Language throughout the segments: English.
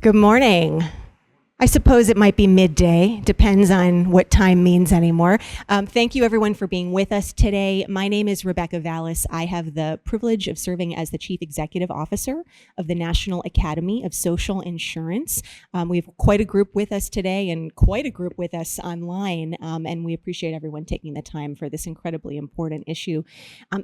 Good morning. I suppose it might be midday, depends on what time means anymore. Thank you everyone for being with us today. My name is Rebecca Vallis. I have the privilege of serving as the Chief Executive Officer of the National Academy of Social Insurance. We have quite a group with us today and quite a group with us online, and we appreciate everyone taking the time for this incredibly important issue.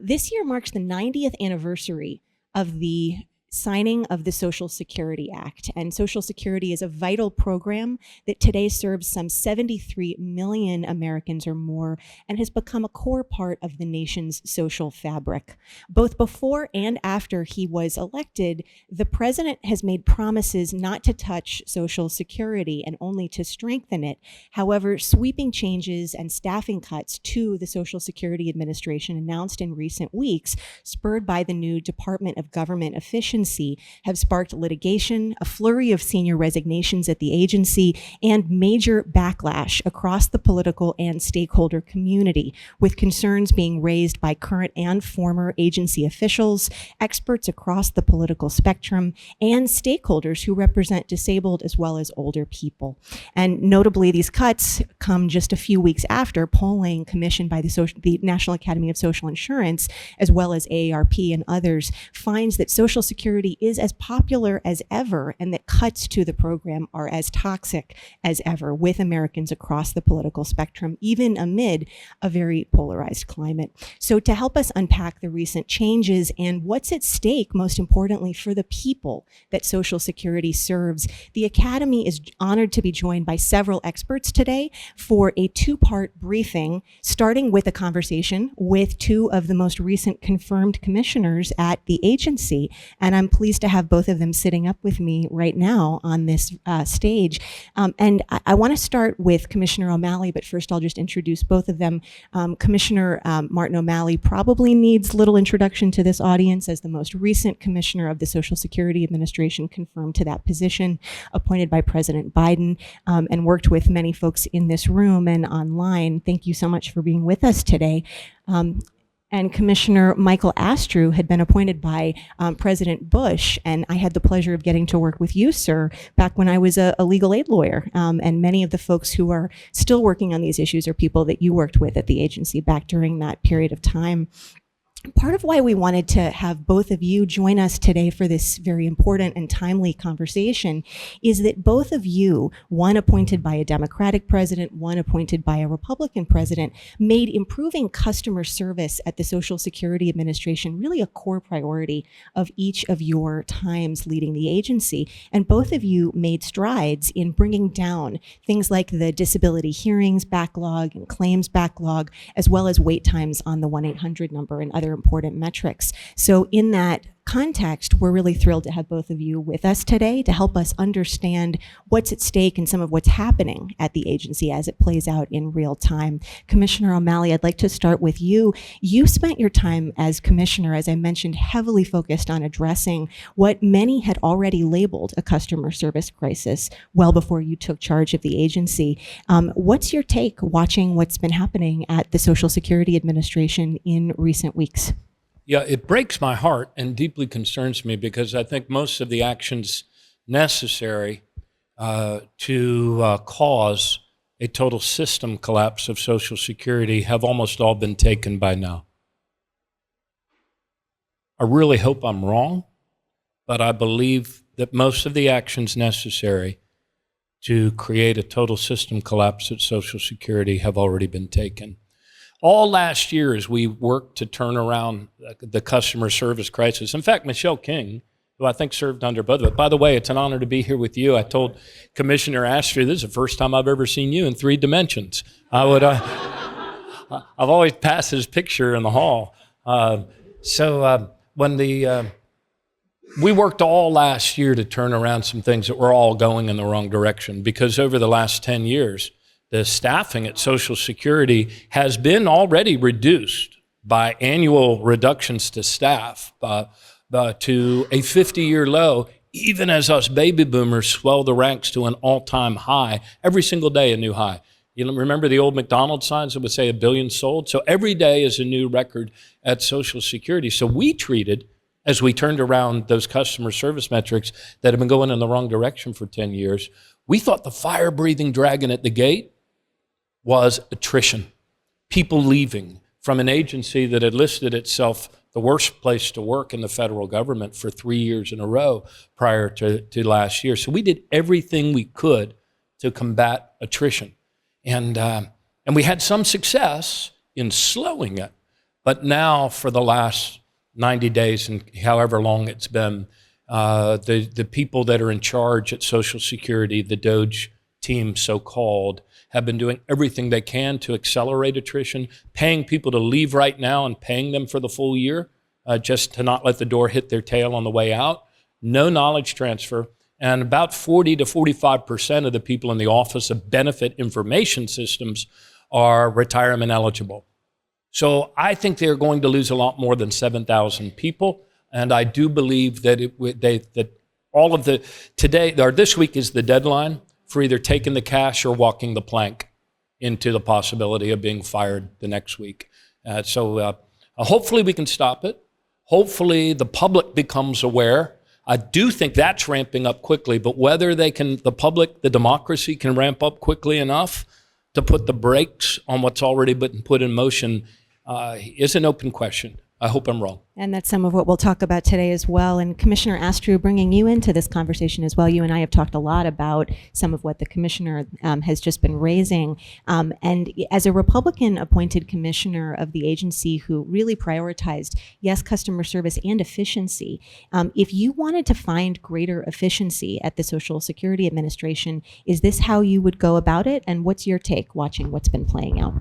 This year marks the 90th anniversary of the signing of the Social Security Act. And Social Security is a vital program that today serves some 73 million Americans or more and has become a core part of the nation's social fabric. Both before and after he was elected, the president has made promises not to touch Social Security and only to strengthen it. However, sweeping changes and staffing cuts to the Social Security Administration announced in recent weeks, spurred by the new Department of Government Efficiency, have sparked litigation, a flurry of senior resignations at the agency, and major backlash across the political and stakeholder community, with concerns being raised by current and former agency officials, experts across the political spectrum, and stakeholders who represent disabled as well as older people. And notably, these cuts come just a few weeks after polling commissioned by the National Academy of Social Insurance, as well as AARP and others, finds that Social Security is as popular as ever and that cuts to the program are as toxic as ever with Americans across the political spectrum, even amid a very polarized climate. So to help us unpack the recent changes and what's at stake, most importantly, for the people that Social Security serves, the Academy is honored to be joined by several experts today for a two-part briefing, starting with a conversation with two of the most recent confirmed commissioners at the agency. And I'm pleased to have both of them sitting up with me right now on this stage. And I want to start with Commissioner O'Malley, but first I'll just introduce both of them. Commissioner Martin O'Malley probably needs little introduction to this audience as the most recent commissioner of the Social Security Administration confirmed to that position, appointed by President Biden, and worked with many folks in this room and online. Thank you so much for being with us today. And Commissioner Michael Astrue had been appointed by President Bush, and I had the pleasure of getting to work with you, sir, back when I was a legal aid lawyer. And many of the folks who are still working on these issues are people that you worked with at the agency back during that period of time. Part of why we wanted to have both of you join us today for this very important and timely conversation is that both of you, one appointed by a Democratic president, one appointed by a Republican president, made improving customer service at the Social Security Administration really a core priority of each of your times leading the agency. And both of you made strides in bringing down things like the disability hearings backlog and claims backlog, as well as wait times on the 1-800 number and other important metrics. So in that context, we're really thrilled to have both of you with us today to help us understand what's at stake and some of what's happening at the agency as it plays out in real time. Commissioner O'Malley, I'd like to start with you. You spent your time as commissioner, as I mentioned, heavily focused on addressing what many had already labeled a customer service crisis well before you took charge of the agency. What's your take watching what's been happening at the Social Security Administration in recent weeks? Yeah, it breaks my heart and deeply concerns me because I think most of the actions necessary to cause a total system collapse of Social Security have almost all been taken by now. I really hope I'm wrong, but I believe that most of the actions necessary to create a total system collapse at Social Security have already been taken. All last year as we worked to turn around the customer service crisis. In fact, Michelle King, who I think served under both of it. By the way, it's an honor to be here with you. I told Commissioner Astrue, this is the first time I've ever seen you in 3 dimensions. I've always passed his picture in the hall. We worked all last year to turn around some things that were all going in the wrong direction because over the last 10 years, the staffing at Social Security has been already reduced by annual reductions to staff to a 50-year low, even as us baby boomers swell the ranks to an all-time high. Every single day a new high. You know, remember the old McDonald's signs that would say 1 billion sold? So every day is a new record at Social Security. So we treated as we turned around those customer service metrics that have been going in the wrong direction for 10 years, we thought the fire-breathing dragon at the gate was attrition. People leaving from an agency that had listed itself the worst place to work in the federal government for 3 years in a row prior to last year. So we did everything we could to combat attrition. And we had some success in slowing it. But now for the last 90 days and however long it's been, the people that are in charge at Social Security, the DOGE team so-called, have been doing everything they can to accelerate attrition, paying people to leave right now and paying them for the full year, just to not let the door hit their tail on the way out. No knowledge transfer. And about 40 to 45% of the people in the Office of Benefit Information Systems are retirement eligible. So I think they're going to lose a lot more than 7,000 people. And I do believe that this week is the deadline for either taking the cash or walking the plank into the possibility of being fired the next week. So hopefully we can stop it. Hopefully the public becomes aware. I do think that's ramping up quickly, but whether the democracy can ramp up quickly enough to put the brakes on what's already been put in motion is an open question. I hope I'm wrong. And that's some of what we'll talk about today as well. And Commissioner Astrue, bringing you into this conversation as well. You and I have talked a lot about some of what the commissioner has just been raising. And as a Republican appointed commissioner of the agency who really prioritized, yes, customer service and efficiency, if you wanted to find greater efficiency at the Social Security Administration, is this how you would go about it? And what's your take watching what's been playing out?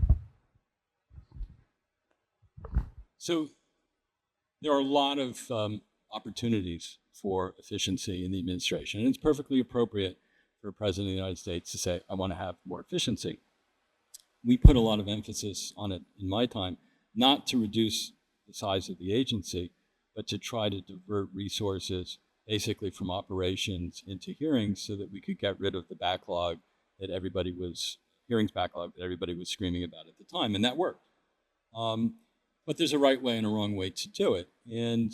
So there are a lot of opportunities for efficiency in the administration, and it's perfectly appropriate for a president of the United States to say, I want to have more efficiency. We put a lot of emphasis on it in my time, not to reduce the size of the agency, but to try to divert resources basically from operations into hearings so that we could get rid of the backlog that hearings backlog that everybody was screaming about at the time, and that worked. But there's a right way and a wrong way to do it. And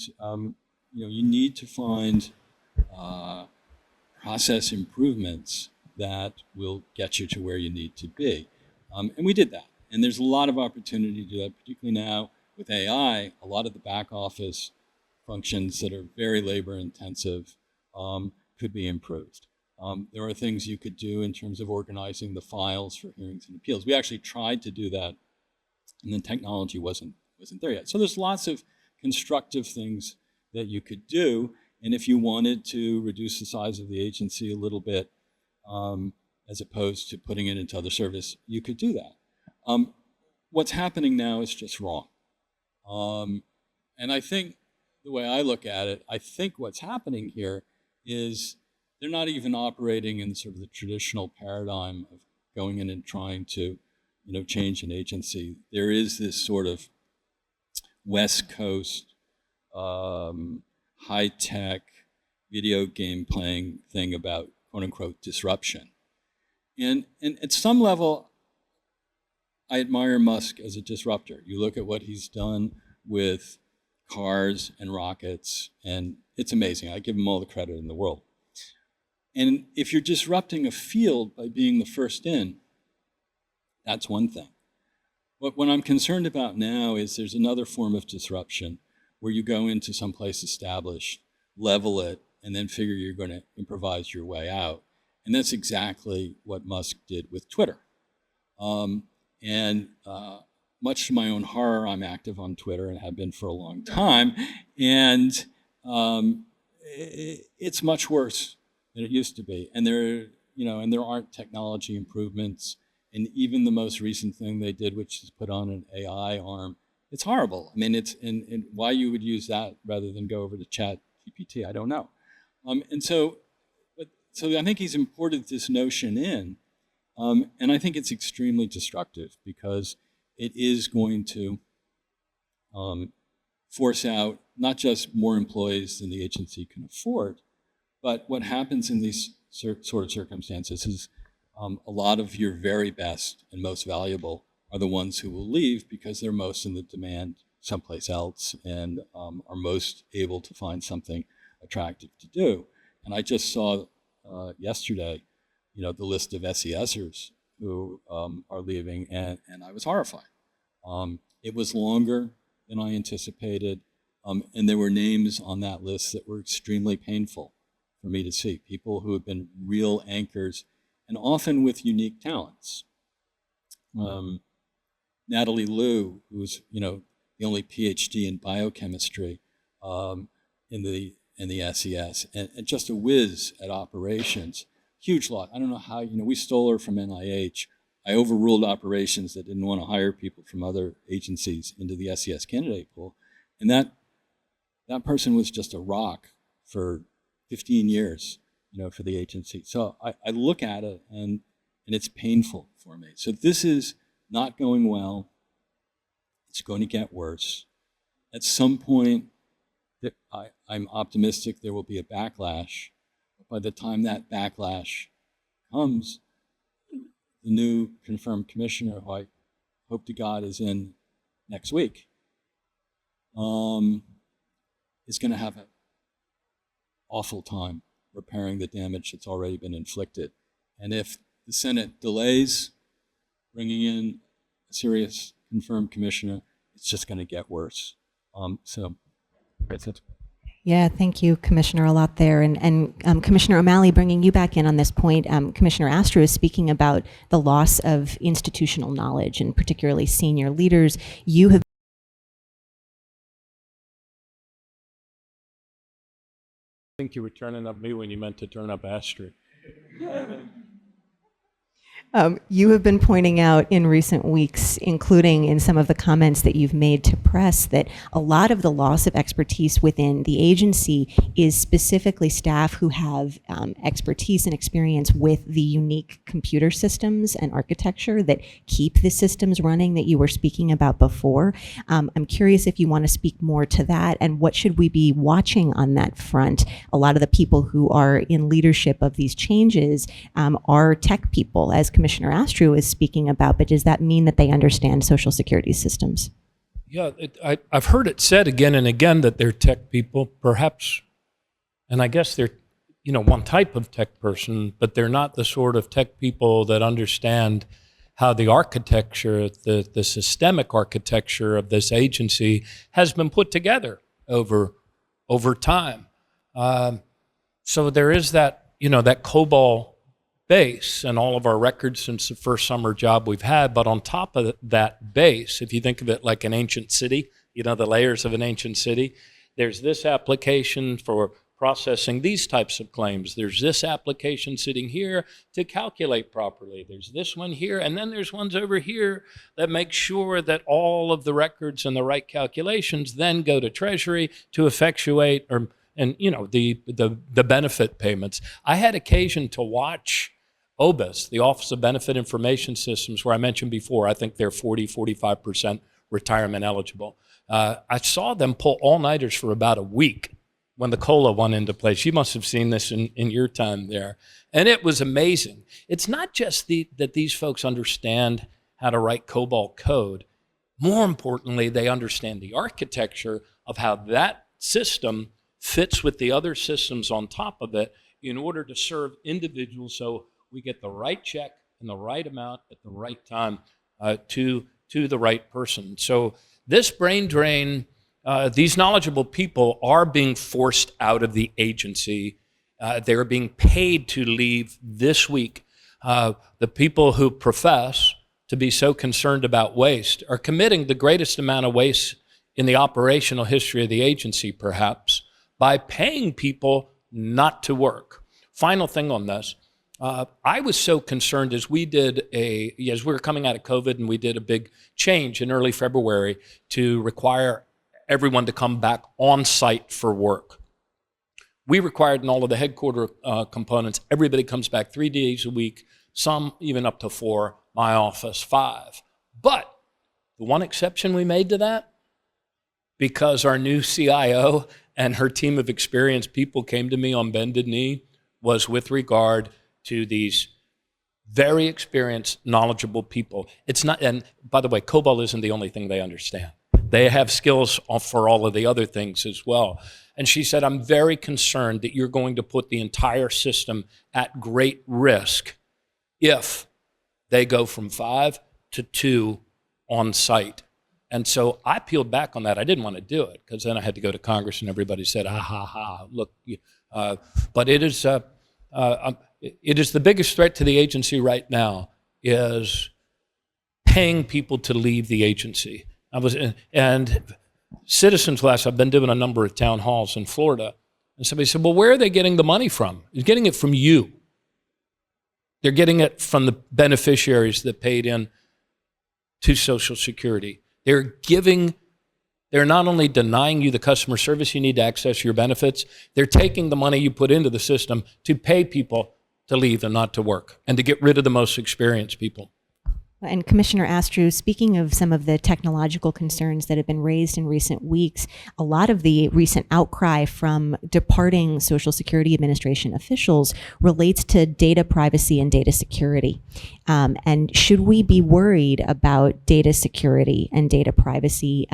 you need to find process improvements that will get you to where you need to be. And we did that. And there's a lot of opportunity to do that, particularly now with AI. A lot of the back office functions that are very labor intensive could be improved. There are things you could do in terms of organizing the files for hearings and appeals. We actually tried to do that, and the technology wasn't there yet. So there's lots of constructive things that you could do. And if you wanted to reduce the size of the agency a little bit, as opposed to putting it into other service, you could do that. What's happening now is just wrong. And I think the way I look at it, I think what's happening here is they're not even operating in sort of the traditional paradigm of going in and trying to change an agency. There is this sort of West Coast, high-tech video game playing thing about quote-unquote disruption. And at some level, I admire Musk as a disruptor. You look at what he's done with cars and rockets, and it's amazing. I give him all the credit in the world. And if you're disrupting a field by being the first in, that's one thing. What I'm concerned about now is there's another form of disruption where you go into some place established, level it, and then figure you're going to improvise your way out. And that's exactly what Musk did with Twitter. Much to my own horror, I'm active on Twitter and have been for a long time. And it's much worse than it used to be. And there aren't technology improvements. And even the most recent thing they did, which is put on an AI arm, it's horrible. I mean, and why you would use that rather than go over to ChatGPT, I don't know. So I think he's imported this notion in, and I think it's extremely destructive because it is going to force out not just more employees than the agency can afford, but what happens in these sort of circumstances is a lot of your very best and most valuable are the ones who will leave because they're most in the demand someplace else and are most able to find something attractive to do. And I just saw yesterday, the list of SESers who are leaving, and I was horrified. It was longer than I anticipated, and there were names on that list that were extremely painful for me to see. People who have been real anchors, and often with unique talents. Natalie Liu, who's the only PhD in biochemistry in the SES, and just a whiz at operations. Huge lot. I don't know how, we stole her from NIH. I overruled operations that didn't want to hire people from other agencies into the SES candidate pool. And that person was just a rock for 15 years, for the agency. So I look at it and it's painful for me. So this is not going well. It's going to get worse. At some point, I'm optimistic there will be a backlash. But by the time that backlash comes, the new confirmed commissioner, who I hope to God is in next week, is going to have an awful time repairing the damage that's already been inflicted. And if the Senate delays bringing in a serious confirmed commissioner, it's just going to get worse. So that's it. Yeah, thank you, Commissioner, a lot there. And Commissioner O'Malley, bringing you back in on this point, Commissioner Astrue is speaking about the loss of institutional knowledge, and particularly senior leaders. You have I think you were turning up me when you meant to turn up Astrue. You have been pointing out in recent weeks, including in some of the comments that you've made to press, that a lot of the loss of expertise within the agency is specifically staff who have expertise and experience with the unique computer systems and architecture that keep the systems running that you were speaking about before. I'm curious if you want to speak more to that, and what should we be watching on that front? A lot of the people who are in leadership of these changes are tech people, as Commissioner Astrue is speaking about, but does that mean that they understand Social Security systems? Yeah, I've heard it said again and again that they're tech people, perhaps, and I guess they're, one type of tech person, but they're not the sort of tech people that understand how the architecture, the systemic architecture of this agency has been put together over time. So there is that, that COBOL base and all of our records since the first summer job we've had. But on top of that base, if you think of it like an ancient city, the layers of an ancient city, there's this application for processing these types of claims. There's this application sitting here to calculate properly. There's this one here, and then there's ones over here that make sure that all of the records and the right calculations then go to Treasury to effectuate the benefit payments. I had occasion to watch OBIS, the Office of Benefit Information Systems, where I mentioned before, I think they're 45% retirement eligible. I saw them pull all-nighters for about a week when the COLA went into place. You must have seen this in your time there. And it was amazing. It's not just that these folks understand how to write COBOL code. More importantly, they understand the architecture of how that system fits with the other systems on top of it in order to serve individuals so we get the right check and the right amount at the right time to the right person. So this brain drain, these knowledgeable people are being forced out of the agency. They're being paid to leave this week. The people who profess to be so concerned about waste are committing the greatest amount of waste in the operational history of the agency, perhaps, by paying people not to work. Final thing on this. I was so concerned as we were coming out of COVID, and we did a big change in early February to require everyone to come back on site for work. We required in all of the headquarter components, everybody comes back 3 days a week, some even up to 4, my office 5. But the one exception we made to that, because our new CIO and her team of experienced people came to me on bended knee, was with regard to these very experienced, knowledgeable people. It's not, and by the way, COBOL isn't the only thing they understand. they have skills for all of the other things as well. And she said, I'm very concerned that you're going to put the entire system at great risk if they go from 5 to 2 on site. And so I peeled back on that. I didn't want to do it because then I had to go to Congress and everybody said, look. But it is the biggest threat to the agency right now is paying people to leave the agency. And Citizens Last, I've been doing a number of town halls in Florida, and somebody said, well, where are they getting the money from? They're getting it from you. They're getting it from the beneficiaries that paid in to Social Security. They're not only denying you the customer service you need to access your benefits, they're taking the money you put into the system to pay people to leave and not to work and to get rid of the most experienced people. And Commissioner Astrue, speaking of some of the technological concerns that have been raised in recent weeks, a lot of the recent outcry from departing Social Security Administration officials relates to data privacy and data security. And should we be worried about data security and data privacy?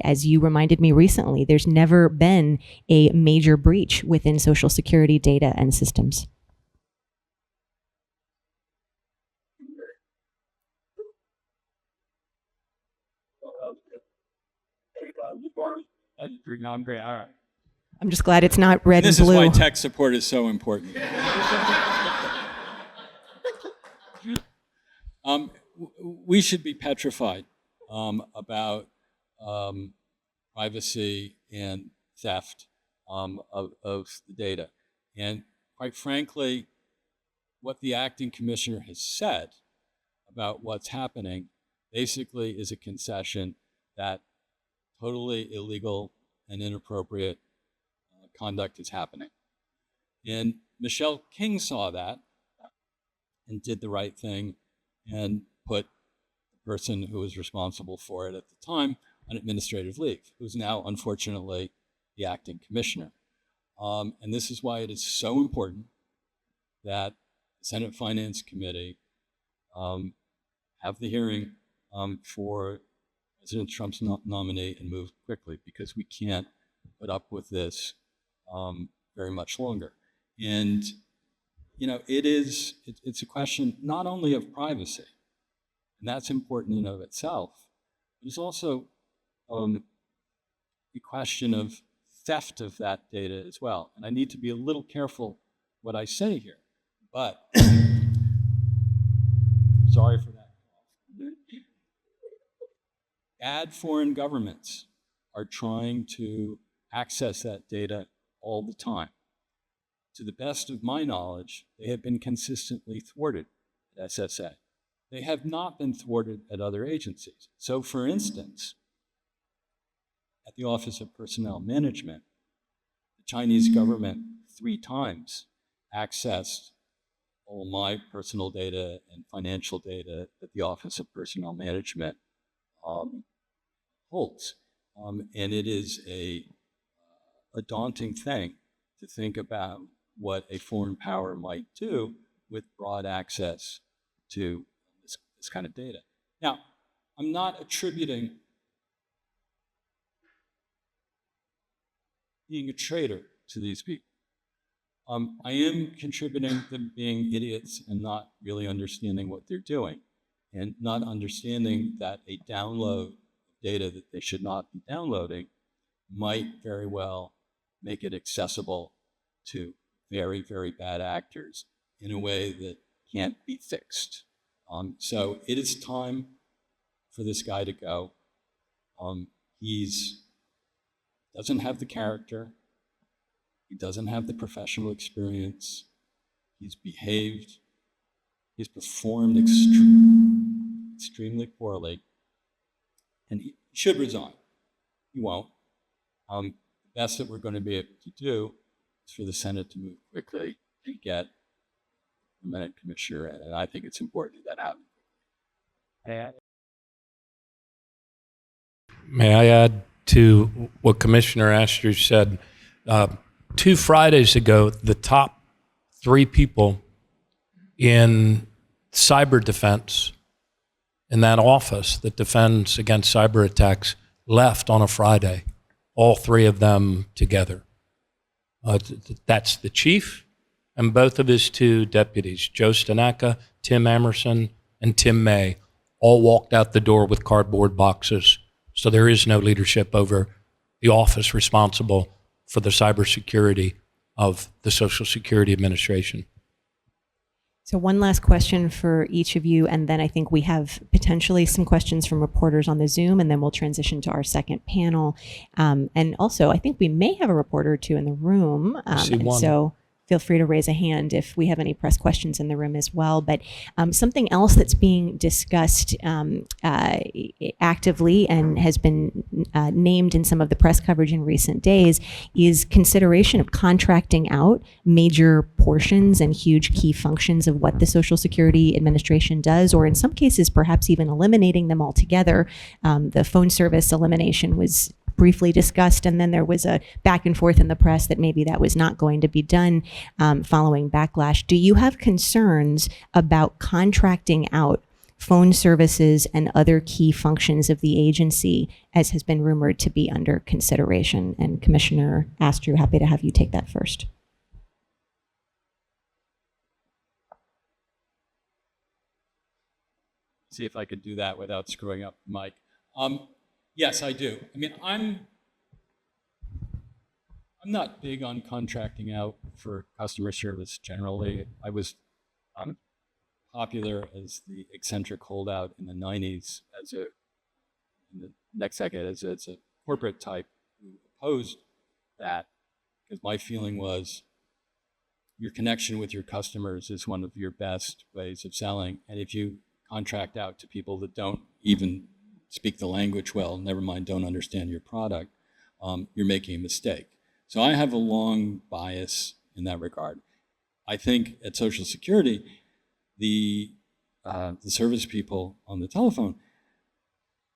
As you reminded me recently, there's never been a major breach within Social Security data and systems. I'm great. All right. I'm just glad it's not red and This blue. is why tech support is so important. We should be petrified about privacy and theft of the data. And quite frankly, what the acting commissioner has said about what's happening basically is a concession that totally illegal and inappropriate conduct is happening. And Michelle King saw that and did the right thing and put the person who was responsible for it at the time on administrative leave, who's now, unfortunately, the acting commissioner. And this is why it is so important that the Senate Finance Committee have the hearing for President Trump's nominee and move quickly, because we can't put up with this very much longer. And it's a question not only of privacy, and that's important in and of itself, but it's also a question of theft of that data as well. And I need to be a little careful what I say here, but sorry for that. Bad foreign governments are trying to access that data all the time. To the best of my knowledge, they have been consistently thwarted at SSA. They have not been thwarted at other agencies. So, for instance, at the Office of Personnel Management, the Chinese government 3 times accessed all my personal data and financial data that the Office of Personnel Management holds. And it is a daunting thing to think about what a foreign power might do with broad access to this kind of data. Now, I'm not attributing being a traitor to these people. I am contributing them being idiots and not really understanding what they're doing, and not understanding that a download of data that they should not be downloading might very well make it accessible to very, very bad actors in a way that can't be fixed. So it is time for this guy to go. He's doesn't have the character. He doesn't have the professional experience. He's behaved. He's performed extremely poorly. And he should resign. He won't. The best that we're going to be able to do is for the Senate to move quickly to get a permanent commissioner, and I think it's important that happen. May I add to what Commissioner Astrue said? 2 Fridays ago, the top 3 people in cyber defense in that office that defends against cyber attacks left on a Friday, all three of them together. That's the chief and both of his two deputies, Joe Stanaka, Tim Amerson, and Tim May, all walked out the door with cardboard boxes. So there is no leadership over the office responsible for the cybersecurity of the Social Security Administration. So one last question for each of you, and then I think we have potentially some questions from reporters on the Zoom, and then we'll transition to our second panel. And also, I think we may have a reporter or two in the room. I see and one. so feel free to raise a hand if we have any press questions in the room as well. But something else that's being discussed actively and has been named in some of the press coverage in recent days is consideration of contracting out major portions and huge key functions of what the Social Security Administration does, or in some cases, perhaps even eliminating them altogether. The phone service elimination was briefly discussed, and then there was a back and forth in the press that maybe that was not going to be done following backlash. Do you have concerns about contracting out phone services and other key functions of the agency, as has been rumored to be under consideration? And Commissioner Astrue, happy to have you take that first. See if I could do that without screwing up the mic. Yes, I do. I mean, I'm not big on contracting out for customer service generally. I was popular as the eccentric holdout in the 90s in the next decade as a corporate type who opposed that, because my feeling was your connection with your customers is one of your best ways of selling. And if you contract out to people that don't even speak the language well, never mind don't understand your product, you're making a mistake. So I have a long bias in that regard. I think at Social Security, the service people on the telephone,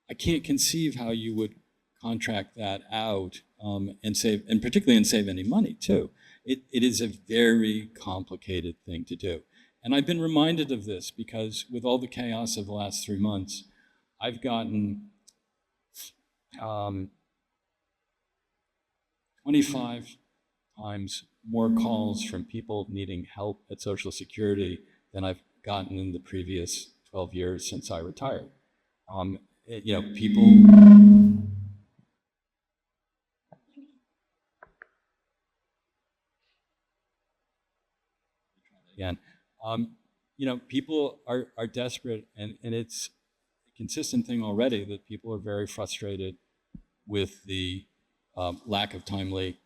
I can't conceive how you would contract that out and save, and particularly save any money too. It is a very complicated thing to do. And I've been reminded of this because with all the chaos of the last 3 months, I've gotten 25 times more calls from people needing help at Social Security than I've gotten in the previous 12 years since I retired. People. Again, people are desperate, and it's consistent thing already that people are very frustrated with the lack of timely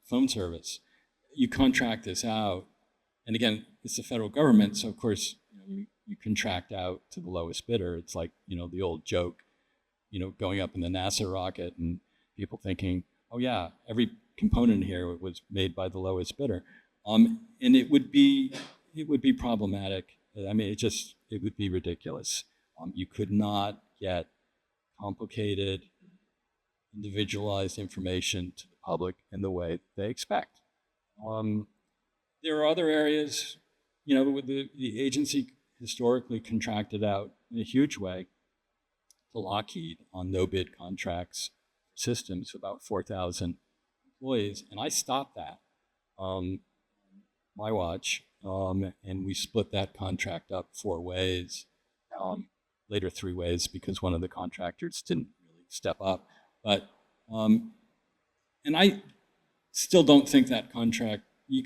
phone service. You contract this out, and again, it's the federal government, so of course you contract out to the lowest bidder. It's like the old joke, going up in the NASA rocket and people thinking, oh yeah, every component here was made by the lowest bidder, and it would be problematic. I mean, it would be ridiculous. You could not get complicated, individualized information to the public in the way they expect. There are other areas, with the agency historically contracted out in a huge way to Lockheed on no-bid contracts for systems, about 4,000 employees, and I stopped that on my watch, and we split that contract up 4 ways. Later 3 ways because one of the contractors didn't really step up. But, and I still don't think that contract, we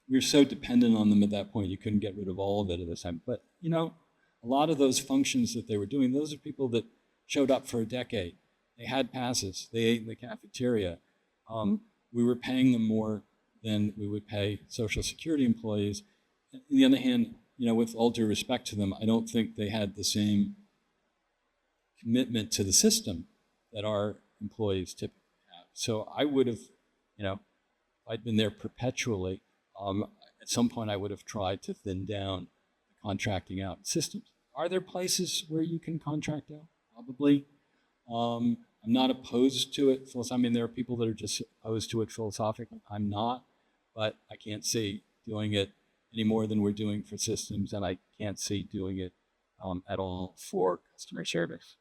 were so dependent on them at that point, you couldn't get rid of all of it at this time. But, a lot of those functions that they were doing, those are people that showed up for a decade. They had passes, they ate in the cafeteria. We were paying them more than we would pay Social Security employees. On the other hand, with all due respect to them, I don't think they had the same commitment to the system that our employees typically have. So I would have, if I'd been there perpetually, at some point I would have tried to thin down the contracting out systems. Are there places where you can contract out? Probably. I'm not opposed to it. I mean, there are people that are just opposed to it philosophically. I'm not, but I can't see doing it any more than we're doing for systems, and I can't see doing it at all for customer service.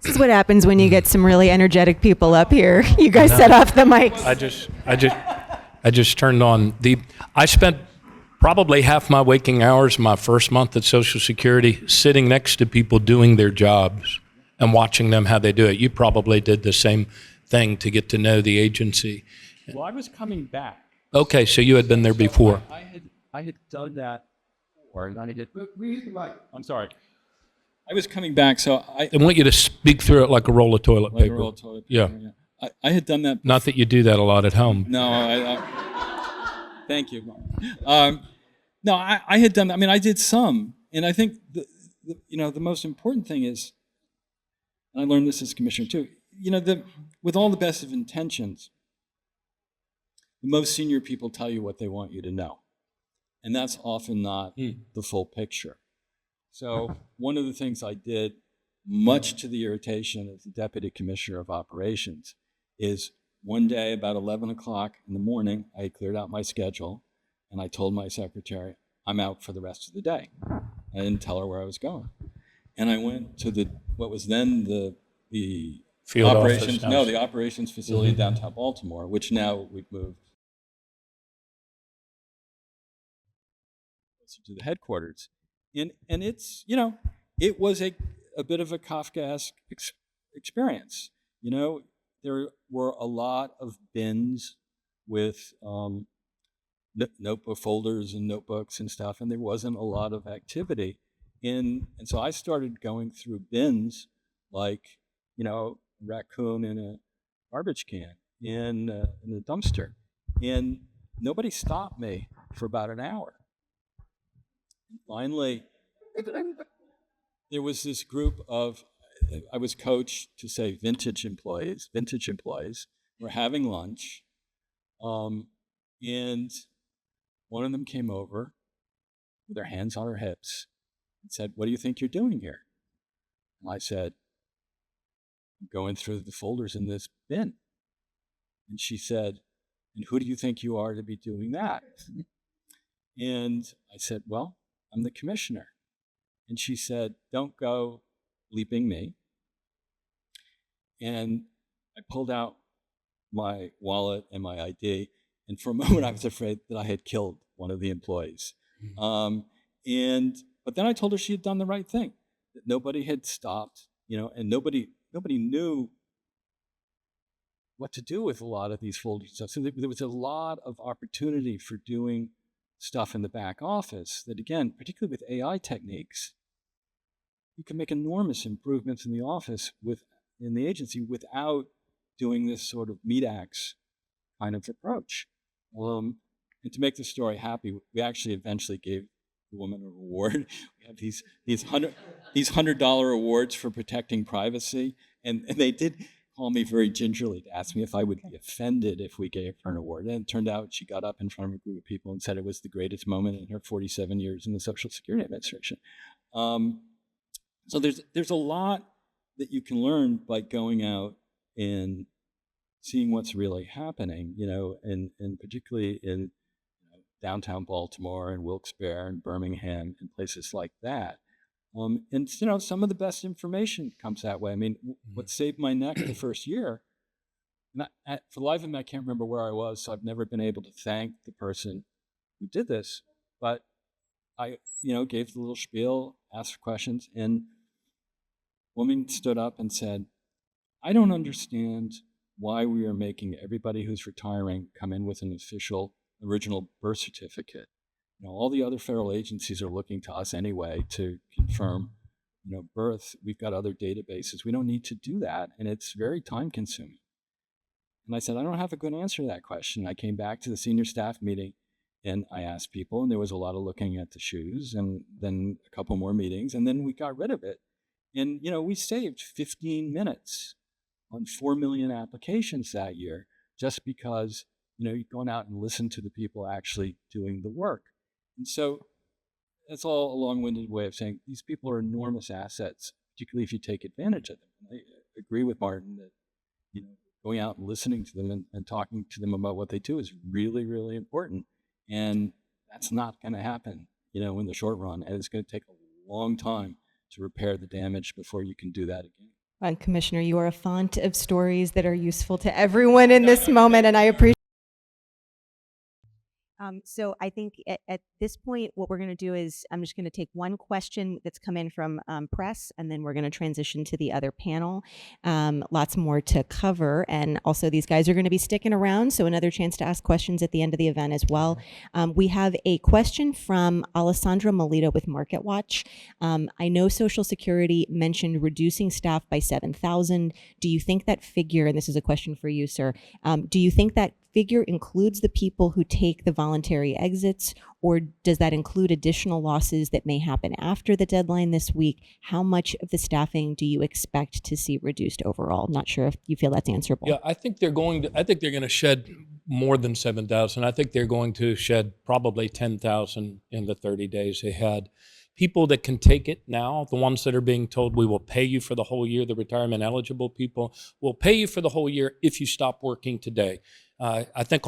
This is what happens when you get some really energetic people up here. You guys set off the mics. I just turned on I spent probably half my waking hours my first month at Social Security sitting next to people doing their jobs and watching them how they do it. You probably did the same thing to get to know the agency. Well, I was coming back. Okay, so you had been there before. I had done that before, and I did. I'm sorry. I was coming back, so I I want you to speak through it like a roll of toilet like a paper. roll of toilet Yeah. paper, I had done that. Not that you do that a lot at home. No, thank you. No, I had done. I mean, I did some, and I think the most important thing is, and I learned this as commissioner too. With all the best of intentions, the most senior people tell you what they want you to know, and that's often not the full picture. So one of the things I did, much to the irritation of the Deputy Commissioner of Operations, is one day about 11 o'clock in the morning, I had cleared out my schedule, and I told my secretary, I'm out for the rest of the day. I didn't tell her where I was going. And I went to what was then the Field operations, office no, house. the operations facility in downtown Baltimore, which now we've moved to the headquarters. And it's, it was a bit of a Kafkaesque experience. There were a lot of bins with notebook folders and notebooks and stuff, and there wasn't a lot of activity. And so I started going through bins like, raccoon in a garbage can in a dumpster. And nobody stopped me for about an hour. Finally, there was this group of, I was coached to say vintage employees were having lunch, and one of them came over with their hands on her hips and said, "What do you think you're doing here?" And I said, "I'm going through the folders in this bin." And she said, "And who do you think you are to be doing that?" And I said, "Well, I'm the commissioner." And she said, "Don't go bleeping me." And I pulled out my wallet and my ID, and for a moment I was afraid that I had killed one of the employees. But then I told her she had done the right thing, that nobody had stopped, and nobody knew what to do with a lot of these folders and stuff. So there was a lot of opportunity for doing stuff in the back office that, again, particularly with AI techniques, you can make enormous improvements in the office in the agency without doing this sort of meat axe kind of approach. And to make the story happy, we actually eventually gave the woman a reward. We have these $100 awards for protecting privacy, and they did call me very gingerly to ask me if I would be offended if we gave her an award. And it turned out she got up in front of a group of people and said it was the greatest moment in her 47 years in the Social Security Administration. So there's a lot that you can learn by going out and seeing what's really happening, and particularly in downtown Baltimore and Wilkes-Barre and Birmingham and places like that. And some of the best information comes that way. I mean, what saved my neck the first year, for the life of me, I can't remember where I was, so I've never been able to thank the person who did this. But I, gave the little spiel, asked for questions, and a woman stood up and said, "I don't understand why we are making everybody who's retiring come in with an official original birth certificate. All the other federal agencies are looking to us anyway to confirm, birth. We've got other databases. We don't need to do that, and it's very time consuming." And I said, "I don't have a good answer to that question." I came back to the senior staff meeting, and I asked people, and there was a lot of looking at the shoes, and then a couple more meetings, and then we got rid of it. And, we saved 15 minutes on 4 million applications that year just because, you've gone out and listened to the people actually doing the work. And so that's all a long-winded way of saying these people are enormous assets, particularly if you take advantage of them. I agree with Martin that, going out and listening to them and talking to them about what they do is really, really important. And that's not going to happen, in the short run. And it's going to take a long time to repair the damage before you can do that again. Commissioner, you are a font of stories that are useful to everyone in this moment, and I appreciate. So I think at this point, what we're going to do is I'm just going to take one question that's come in from press, and then we're going to transition to the other panel. Lots more to cover, and also these guys are going to be sticking around, so another chance to ask questions at the end of the event as well. We have a question from Alessandra Melito with MarketWatch. I know Social Security mentioned reducing staff by 7,000. Do you think that figure, and this is a question for you, sir, do you think that figure includes the people who take the voluntary exits, or does that include additional losses that may happen after the deadline this week? How much of the staffing do you expect to see reduced overall? Not sure if you feel that's answerable. Yeah, I think they're going to shed more than 7,000. I think they're going to shed probably 10,000 in the 30 days ahead. People that can take it now, the ones that are being told we will pay you for the whole year, the retirement eligible people will pay you for the whole year if you stop working today. I think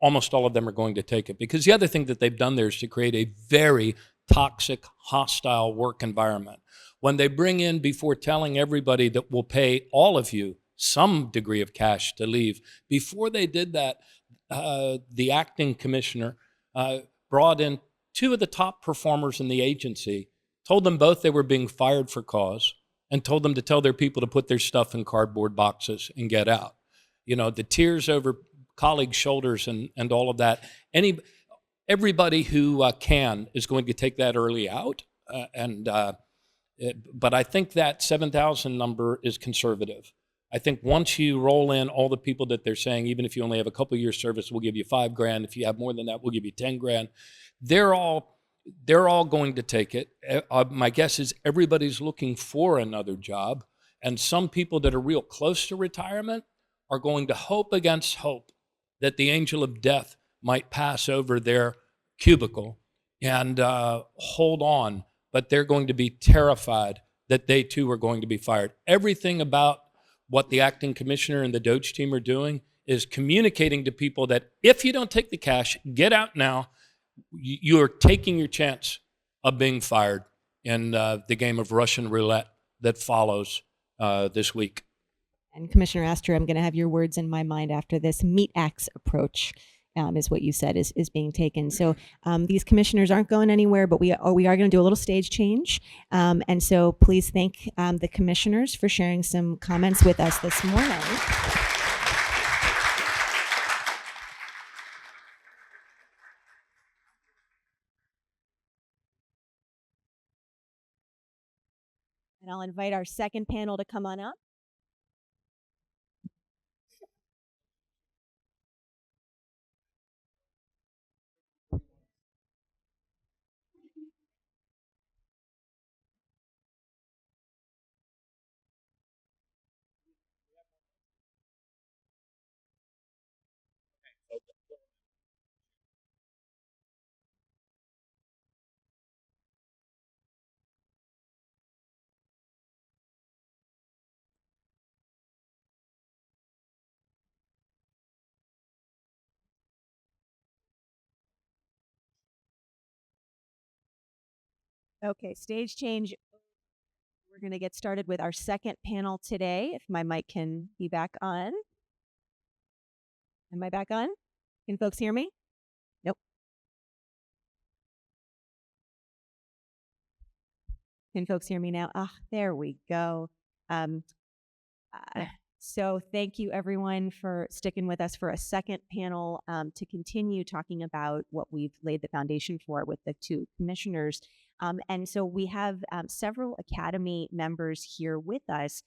almost all of them are going to take it, because the other thing that they've done there is to create a very toxic, hostile work environment. When they bring in, before telling everybody that we'll pay all of you some degree of cash to leave, before they did that, the acting commissioner brought in two of the top performers in the agency, told them both they were being fired for cause, and told them to tell their people to put their stuff in cardboard boxes and get out. You know, the tears over colleagues' shoulders and all of that. Everybody who can is going to take that early out. But I think that 7,000 number is conservative. I think once you roll in all the people that they're saying, even if you only have a couple years service, we'll give you $5,000. If you have more than that, we'll give you $10,000. They're all going to take it. My guess is everybody's looking for another job, and some people that are real close to retirement are going to hope against hope that the angel of death might pass over their cubicle and hold on, but they're going to be terrified that they too are going to be fired. Everything about what the acting commissioner and the DOGE team are doing is communicating to people that if you don't take the cash, get out now. You are taking your chance of being fired in the game of Russian roulette that follows this week. And Commissioner Astrue, I'm going to have your words in my mind after this. Meat axe approach is what you said is being taken. So these commissioners aren't going anywhere, but we are going to do a little stage change. And so please thank the commissioners for sharing some comments with us this morning. And I'll invite our second panel to come on up. Okay, stage change. We're going to get started with our second panel today. If my mic can be back on. Am I back on? Can folks hear me? Nope. Can folks hear me now? Ah, there we go. So thank you everyone for sticking with us for a second panel to continue talking about what we've laid the foundation for with the two commissioners. And so we have several Academy members here with us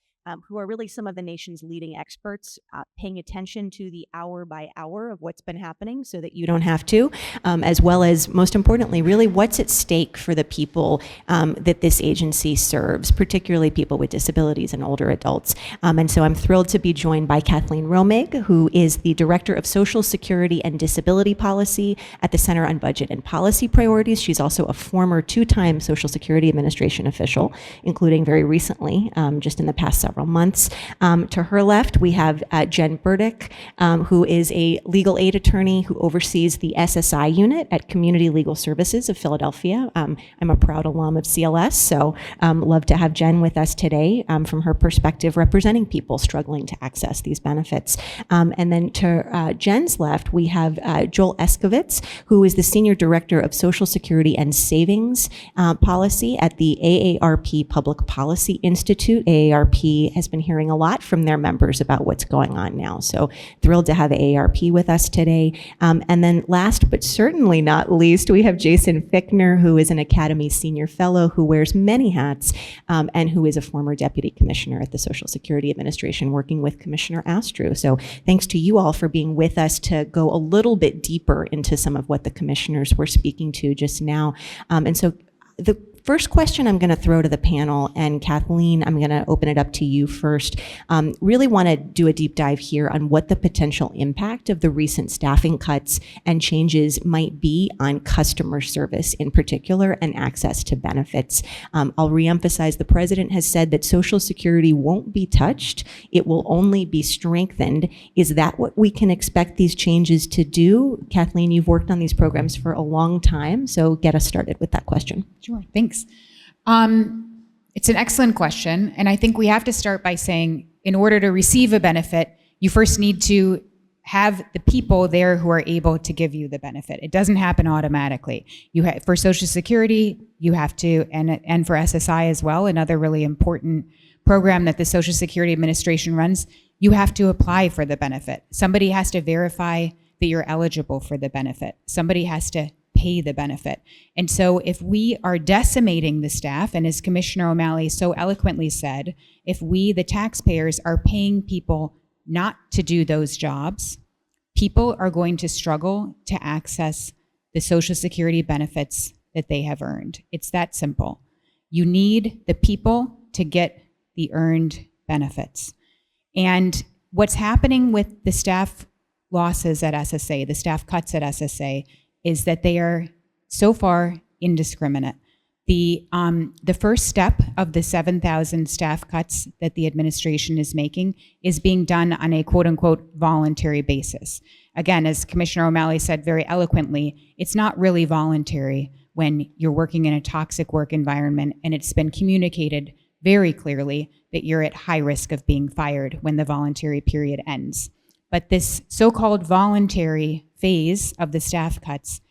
who are really some of the nation's leading experts, paying attention to the hour by hour of what's been happening so that you don't have to, as well as, most importantly, really what's at stake for the people that this agency serves, particularly people with disabilities and older adults. And so I'm thrilled to be joined by Kathleen Romig, who is the Director of Social Security and Disability Policy at the Center on Budget and Policy Priorities. She's also a former two-time Social Security Administration official, including very recently, just in the past several several months. To her left, we have Jen Burdick, who is a legal aid attorney who oversees the SSI unit at Community Legal Services of Philadelphia. I'm a proud alum of CLS, so love to have Jen with us today from her perspective representing people struggling to access these benefits. And then to Jen's left, we have Joel Eskovitz, who is the Senior Director of Social Security and Savings Policy at the AARP Public Policy Institute. AARP has been hearing a lot from their members about what's going on now. So thrilled to have AARP with us today. And then last but certainly not least, we have Jason Fichtner, who is an Academy Senior Fellow who wears many hats and who is a former Deputy Commissioner at the Social Security Administration working with Commissioner Astrue. So thanks to you all for being with us to go a little bit deeper into some of what the commissioners were speaking to just now. And so the first question I'm going to throw to the panel, and Kathleen, I'm going to open it up to you first. Really want to do a deep dive here on what the potential impact of the recent staffing cuts and changes might be on customer service in particular and access to benefits. I'll reemphasize the president has said that Social Security won't be touched. It will only be strengthened. Is that what we can expect these changes to do? Kathleen, you've worked on these programs for a long time, so get us started with that question. Sure, thanks. It's an excellent question, and I think we have to start by saying, in order to receive a benefit, you first need to have the people there who are able to give you the benefit. It doesn't happen automatically. For Social Security, you have to, and for SSI as well, another really important program that the Social Security Administration runs, you have to apply for the benefit. Somebody has to verify that you're eligible for the benefit. Somebody has to pay the benefit. And so if we are decimating the staff, and as Commissioner O'Malley so eloquently said, if we, the taxpayers, are paying people not to do those jobs, people are going to struggle to access the Social Security benefits that they have earned. It's that simple. You need the people to get the earned benefits. And what's happening with the staff losses at SSA, the staff cuts at SSA, is that they are so far indiscriminate. The first step of the 7,000 staff cuts that the administration is making is being done on a quote unquote voluntary basis. Again, as Commissioner O'Malley said very eloquently, it's not really voluntary when you're working in a toxic work environment and it's been communicated very clearly that you're at high risk of being fired when the voluntary period ends. But this so-called voluntary phase of the staff cuts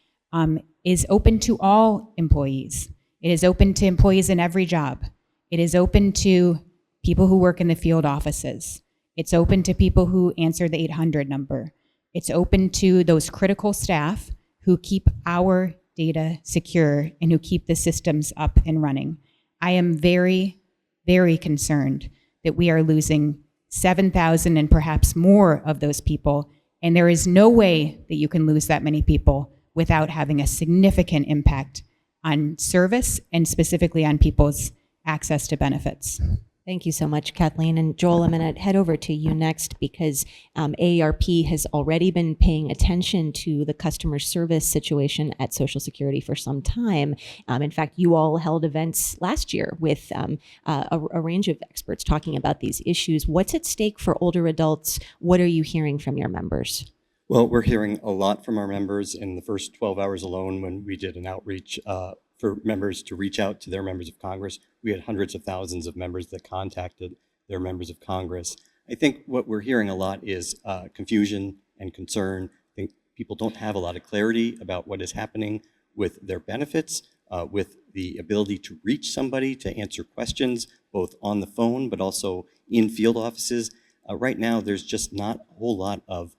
is open to all employees. It is open to employees in every job. It is open to people who work in the field offices. It's open to people who answer the 800 number. It's open to those critical staff who keep our data secure and who keep the systems up and running. I am very, very concerned that we are losing 7,000 and perhaps more of those people, and there is no way that you can lose that many people without having a significant impact on service and specifically on people's access to benefits. Thank you so much, Kathleen. And Joel, I'm going to head over to you next because AARP has already been paying attention to the customer service situation at Social Security for some time. In fact, you all held events last year with a range of experts talking about these issues. What's at stake for older adults? What are you hearing from your members? Well, we're hearing a lot from our members in the first 12 hours alone when we did an outreach for members to reach out to their members of Congress. We had hundreds of thousands of members that contacted their members of Congress. I think what we're hearing a lot is confusion and concern. I think people don't have a lot of clarity about what is happening with their benefits, with the ability to reach somebody to answer questions, both on the phone but also in field offices. Right now, there's just not a whole lot of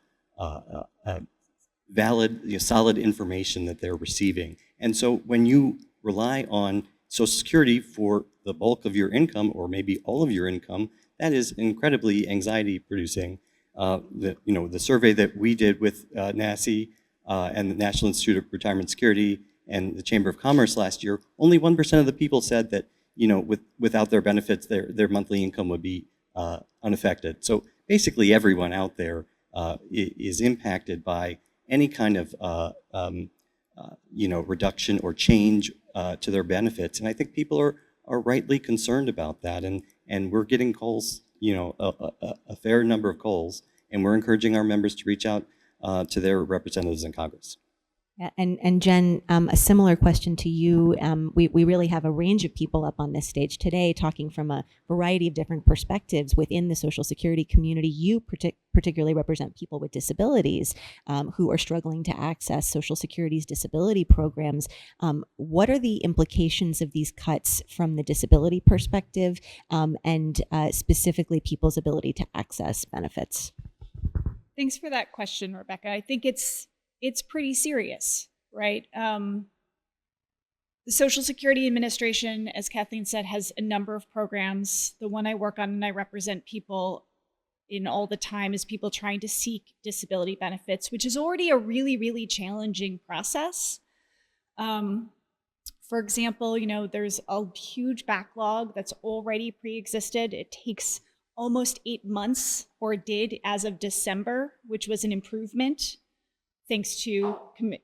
valid, solid information that they're receiving. And so when you rely on Social Security for the bulk of your income, or maybe all of your income, that is incredibly anxiety-producing. The survey that we did with NACI and the National Institute of Retirement Security and the Chamber of Commerce last year, only 1% of the people said that without their benefits, their monthly income would be unaffected. So basically, everyone out there is impacted by any kind of reduction or change to their benefits. And I think people are rightly concerned about that. And we're getting calls a fair number of calls, and we're encouraging our members to reach out to their representatives in Congress. Yeah, and Jen, a similar question to you. We really have a range of people up on this stage today talking from a variety of different perspectives within the Social Security community. You particularly represent people with disabilities who are struggling to access Social Security's disability programs. What are the implications of these cuts from the disability perspective and specifically people's ability to access benefits? Thanks for that question, Rebecca. I think it's pretty serious, right? The Social Security Administration, as Kathleen said, has a number of programs. The one I work on and I represent people in all the time is people trying to seek disability benefits, which is already a really, really challenging process. For example, there's a huge backlog that's already pre-existed. It takes almost 8 months, or did as of December, which was an improvement, thanks to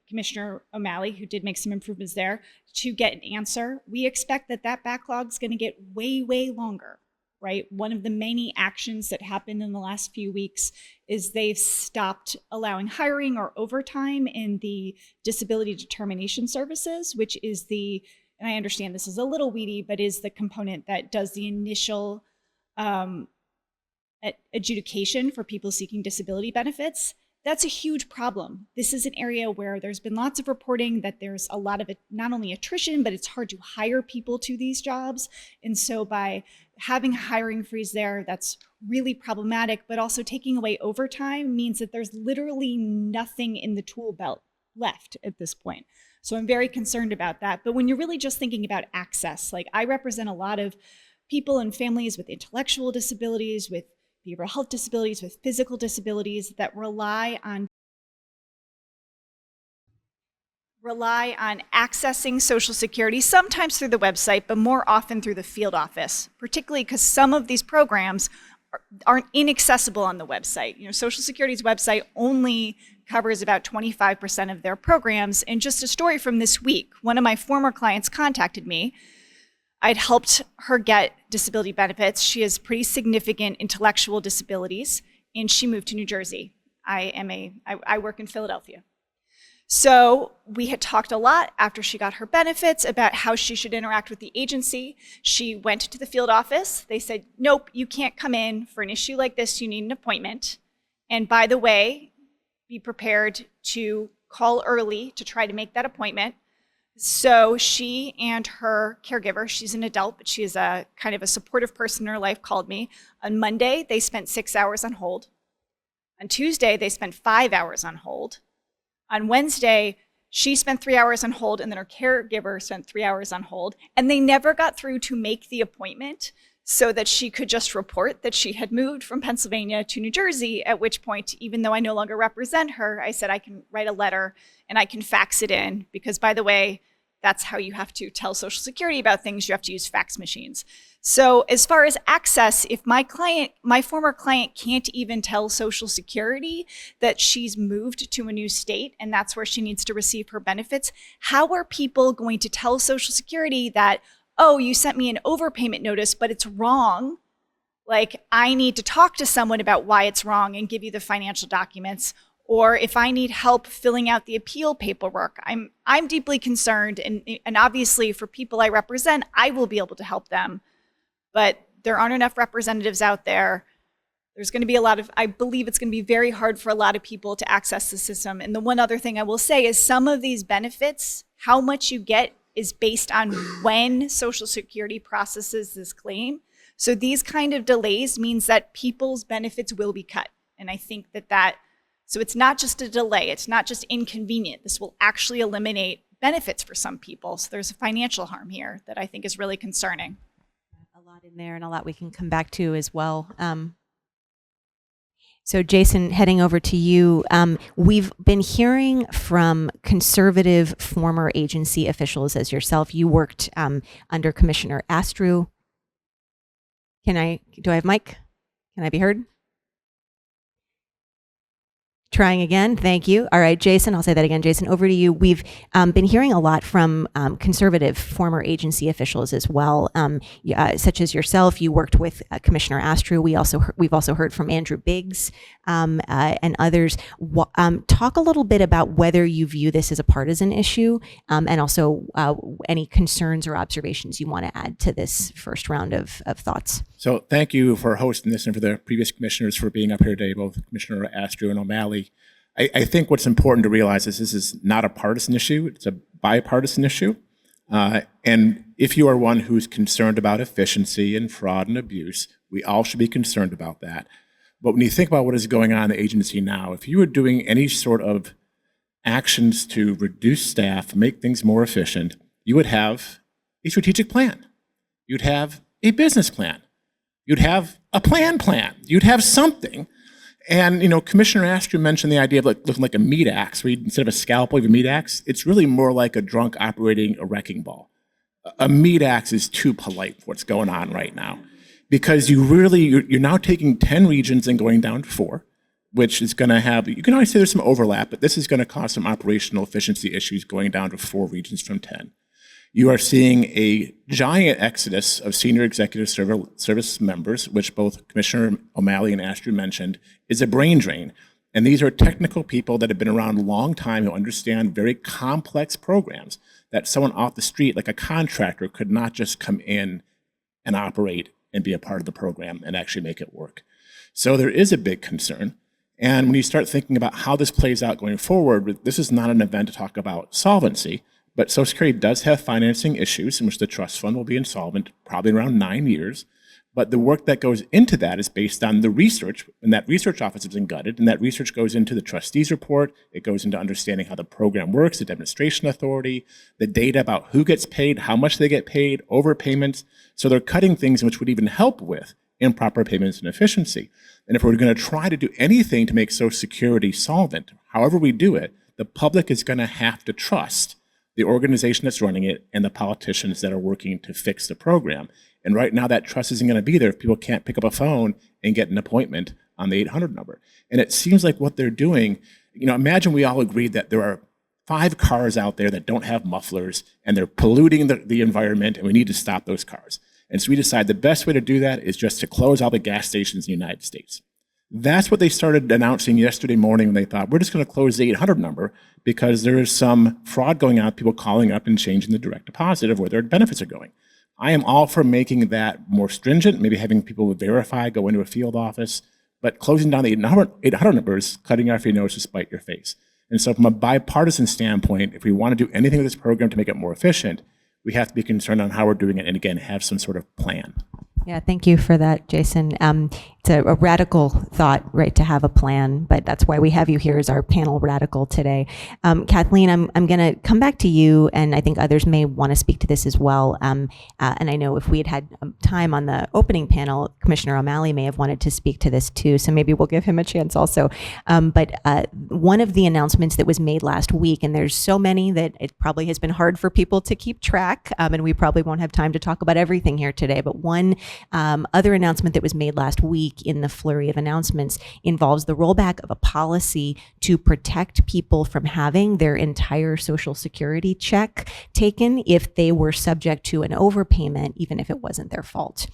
Commissioner O'Malley, who did make some improvements there, to get an answer. We expect that backlog is going to get way, way longer, right? One of the many actions that happened in the last few weeks is they've stopped allowing hiring or overtime in the disability determination services, which is and I understand this is a little weedy, but is the component that does the initial adjudication for people seeking disability benefits. That's a huge problem. This is an area where there's been lots of reporting that there's a lot of not only attrition, but it's hard to hire people to these jobs. And so by having a hiring freeze there, that's really problematic, but also taking away overtime means that there's literally nothing in the tool belt left at this point. So I'm very concerned about that. But when you're really just thinking about access, like I represent a lot of people and families with intellectual disabilities, with behavioral health disabilities, with physical disabilities that rely on accessing Social Security, sometimes through the website, but more often through the field office, particularly because some of these programs aren't inaccessible on the website. Social Security's website only covers about 25% of their programs. And just a story from this week, one of my former clients contacted me. I'd helped her get disability benefits. She has pretty significant intellectual disabilities, and she moved to New Jersey. I work in Philadelphia. So we had talked a lot after she got her benefits about how she should interact with the agency. She went to the field office. They said, nope, you can't come in for an issue like this. You need an appointment. And by the way, be prepared to call early to try to make that appointment. So she and her caregiver, she's an adult, but she is a kind of a supportive person in her life, called me. On Monday, they spent 6 hours on hold. On Tuesday, they spent 5 hours on hold. On Wednesday, she spent 3 hours on hold, and then her caregiver spent 3 hours on hold. And they never got through to make the appointment so that she could just report that she had moved from Pennsylvania to New Jersey, at which point, even though I no longer represent her, I said I can write a letter and I can fax it in, because by the way, that's how you have to tell Social Security about things. You have to use fax machines. So as far as access, if my former client can't even tell Social Security that she's moved to a new state and that's where she needs to receive her benefits, how are people going to tell Social Security that, oh, you sent me an overpayment notice, but it's wrong? Like, I need to talk to someone about why it's wrong and give you the financial documents. Or if I need help filling out the appeal paperwork, I'm deeply concerned. And obviously for people I represent, I will be able to help them. But there aren't enough representatives out there. There's going to be I believe it's going to be very hard for a lot of people to access the system. And the one other thing I will say is some of these benefits, how much you get is based on when Social Security processes this claim. So these kind of delays means that people's benefits will be cut. And I think so it's not just a delay, it's not just inconvenient. This will actually eliminate benefits for some people. So there's a financial harm here that I think is really concerning. A lot in there and a lot we can come back to as well. So Jason, heading over to you, we've been hearing from conservative former agency officials as yourself. You worked under Commissioner Astrue. Do I have mic? Can I be heard? Trying again. Thank you. All right, Jason, I'll say that again. Jason, over to you. We've been hearing a lot from conservative former agency officials as well, such as yourself. You worked with Commissioner Astrue. We've also heard from Andrew Biggs and others. Talk a little bit about whether you view this as a partisan issue, and also any concerns or observations you want to add to this first round of thoughts. So thank you for hosting this and for the previous commissioners for being up here today, both Commissioner Astrue and O'Malley. I think what's important to realize is this is not a partisan issue. It's a bipartisan issue. And if you are one who's concerned about efficiency and fraud and abuse, we all should be concerned about that. But when you think about what is going on in the agency now, if you were doing any sort of actions to reduce staff, make things more efficient, you would have a strategic plan. You'd have a business plan. You'd have a plan. You'd have something. And, Commissioner Astrue mentioned the idea of looking like a meat axe, where instead of a scalpel, you have a meat axe. It's really more like a drunk operating a wrecking ball. A meat axe is too polite for what's going on right now, because you're now taking 10 regions and going down to 4, which is going to have, you can always say there's some overlap, but this is going to cause some operational efficiency issues going down to 4 regions from 10. You are seeing a giant exodus of senior executive service members, which both Commissioner O'Malley and Astrue mentioned, is a brain drain. And these are technical people that have been around a long time who understand very complex programs that someone off the street, like a contractor, could not just come in and operate and be a part of the program and actually make it work. So there is a big concern. And when you start thinking about how this plays out going forward, this is not an event to talk about solvency. But Social Security does have financing issues in which the trust fund will be insolvent probably around 9 years. But the work that goes into that is based on the research, and that research office has been gutted, and that research goes into the trustees report. It goes into understanding how the program works, the demonstration authority, the data about who gets paid, how much they get paid, overpayments. So they're cutting things which would even help with improper payments and efficiency. And if we're going to try to do anything to make Social Security solvent, however we do it, the public is going to have to trust the organization that's running it and the politicians that are working to fix the program. And right now that trust isn't going to be there if people can't pick up a phone and get an appointment on the 800 number. And it seems like what they're doing, imagine we all agreed that there are 5 cars out there that don't have mufflers and they're polluting the environment, and we need to stop those cars. And so we decide the best way to do that is just to close all the gas stations in the United States. That's what they started announcing yesterday morning when they thought, we're just going to close the 800 number because there is some fraud going on, people calling up and changing the direct deposit of where their benefits are going. I am all for making that more stringent, maybe having people verify, go into a field office, but closing down the 800 numbers, cutting off your nose to spite your face. And so from a bipartisan standpoint, if we want to do anything with this program to make it more efficient, we have to be concerned on how we're doing it and, again, have some sort of plan. Yeah, thank you for that, Jason. It's a radical thought, right, to have a plan, but that's why we have you here as our panel radical today. Kathleen, I'm going to come back to you, and I think others may want to speak to this as well. And I know if we had time on the opening panel, Commissioner O'Malley may have wanted to speak to this too, so maybe we'll give him a chance also. But one of the announcements that was made last week, and there's so many that it probably has been hard for people to keep track, and we probably won't have time to talk about everything here today, but one other announcement that was made last week in the flurry of announcements involves the rollback of a policy to protect people from having their entire Social Security check taken if they were subject to an overpayment, even if it wasn't their fault.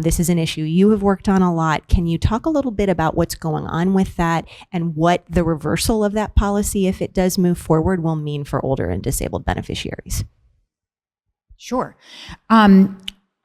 This is an issue you have worked on a lot. Can you talk a little bit about what's going on with that and what the reversal of that policy, if it does move forward, will mean for older and disabled beneficiaries? Sure.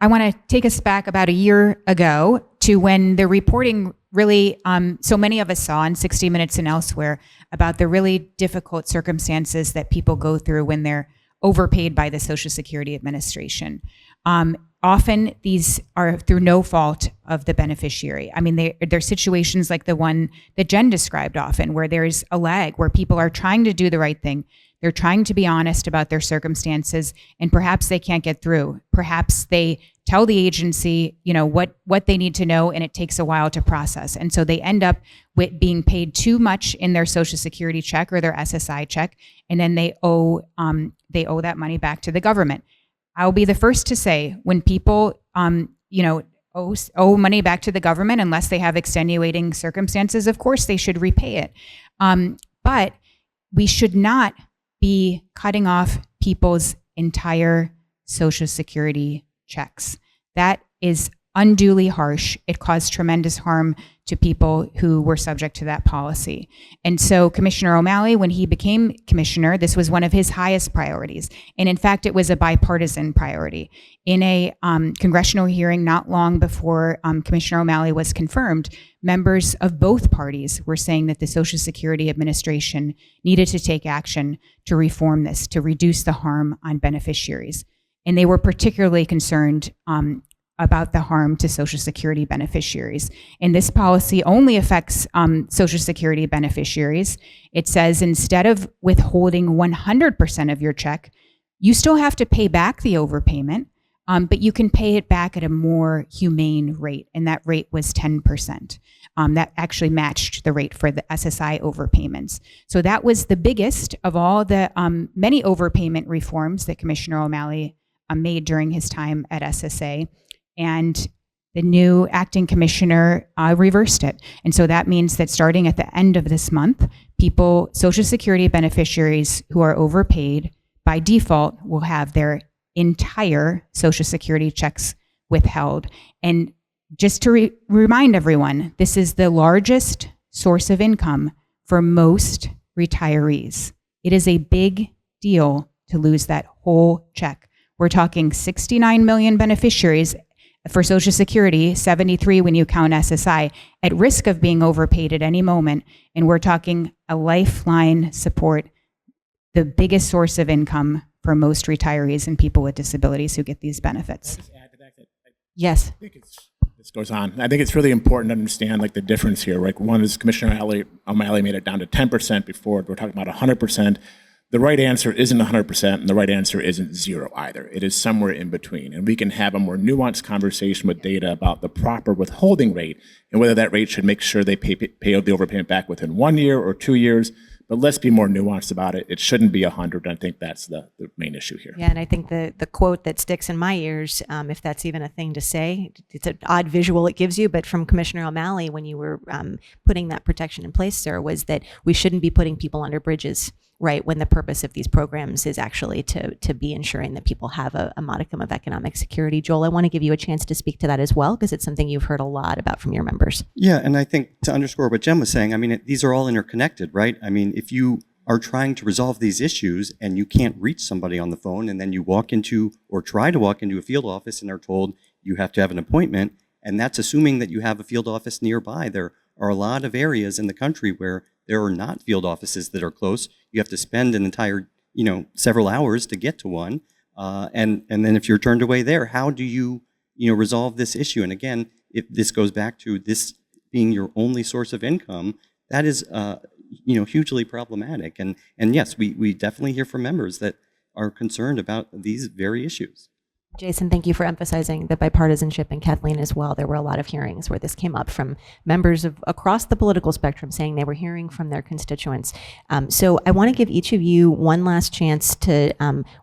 I want to take us back about a year ago to when the reporting really, so many of us saw on 60 Minutes and elsewhere about the really difficult circumstances that people go through when they're overpaid by the Social Security Administration. Often these are through no fault of the beneficiary. I mean, there's situations like the one that Jen described often, where there's a lag, where people are trying to do the right thing. They're trying to be honest about their circumstances, and perhaps they can't get through. Perhaps they tell the agency, what they need to know, and it takes a while to process. And so they end up with being paid too much in their Social Security check or their SSI check, and then they owe that money back to the government. I'll be the first to say, when people, owe money back to the government unless they have extenuating circumstances. Of course, they should repay it. But we should not be cutting off people's entire Social Security checks. That is unduly harsh. It caused tremendous harm to people who were subject to that policy. And so Commissioner O'Malley, when he became commissioner, this was one of his highest priorities. And in fact, it was a bipartisan priority. In a congressional hearing not long before Commissioner O'Malley was confirmed, members of both parties were saying that the Social Security Administration needed to take action to reform this, to reduce the harm on beneficiaries. And they were particularly concerned about the harm to Social Security beneficiaries. And this policy only affects Social Security beneficiaries. It says instead of withholding 100% of your check, you still have to pay back the overpayment, but you can pay it back at a more humane rate, and that rate was 10%. That actually matched the rate for the SSI overpayments. So that was the biggest of all the many overpayment reforms that Commissioner O'Malley made during his time at SSA. And the new acting commissioner reversed it. And so that means that starting at the end of this month, Social Security beneficiaries who are overpaid by default will have their entire Social Security checks withheld. And just to remind everyone, this is the largest source of income for most retirees. It is a big deal to lose that whole check. We're talking 69 million beneficiaries for Social Security, 73 when you count SSI, at risk of being overpaid at any moment. And we're talking a lifeline support, the biggest source of income for most retirees and people with disabilities who get these benefits. Yes. I think this goes on. I think it's really important to understand the difference here. One is Commissioner O'Malley made it down to 10% before. We're talking about 100%. The right answer isn't 100%, and the right answer isn't zero either. It is somewhere in between. And we can have a more nuanced conversation with data about the proper withholding rate and whether that rate should make sure they pay the overpayment back within 1 year or 2 years. But let's be more nuanced about it. It shouldn't be 100. I think that's the main issue here. Yeah, and I think the quote that sticks in my ears, if that's even a thing to say, it's an odd visual it gives you, but from Commissioner O'Malley when you were putting that protection in place, sir, was that we shouldn't be putting people under bridges, right, when the purpose of these programs is actually to be ensuring that people have a modicum of economic security. Joel, I want to give you a chance to speak to that as well, because it's something you've heard a lot about from your members. Yeah, and I think to underscore what Jen was saying, these are all interconnected, right? If you are trying to resolve these issues and you can't reach somebody on the phone, and then you walk into or try to walk into a field office and are told you have to have an appointment, and that's assuming that you have a field office nearby. There are a lot of areas in the country where there are not field offices that are close. You have to spend an entire, several hours to get to one. And then if you're turned away there, how do you, resolve this issue? And again, if this goes back to this being your only source of income, that is, hugely problematic. And yes, we definitely hear from members that are concerned about these very issues. Jason, thank you for emphasizing the bipartisanship, and Kathleen as well. There were a lot of hearings where this came up from members of across the political spectrum saying they were hearing from their constituents. So I want to give each of you one last chance to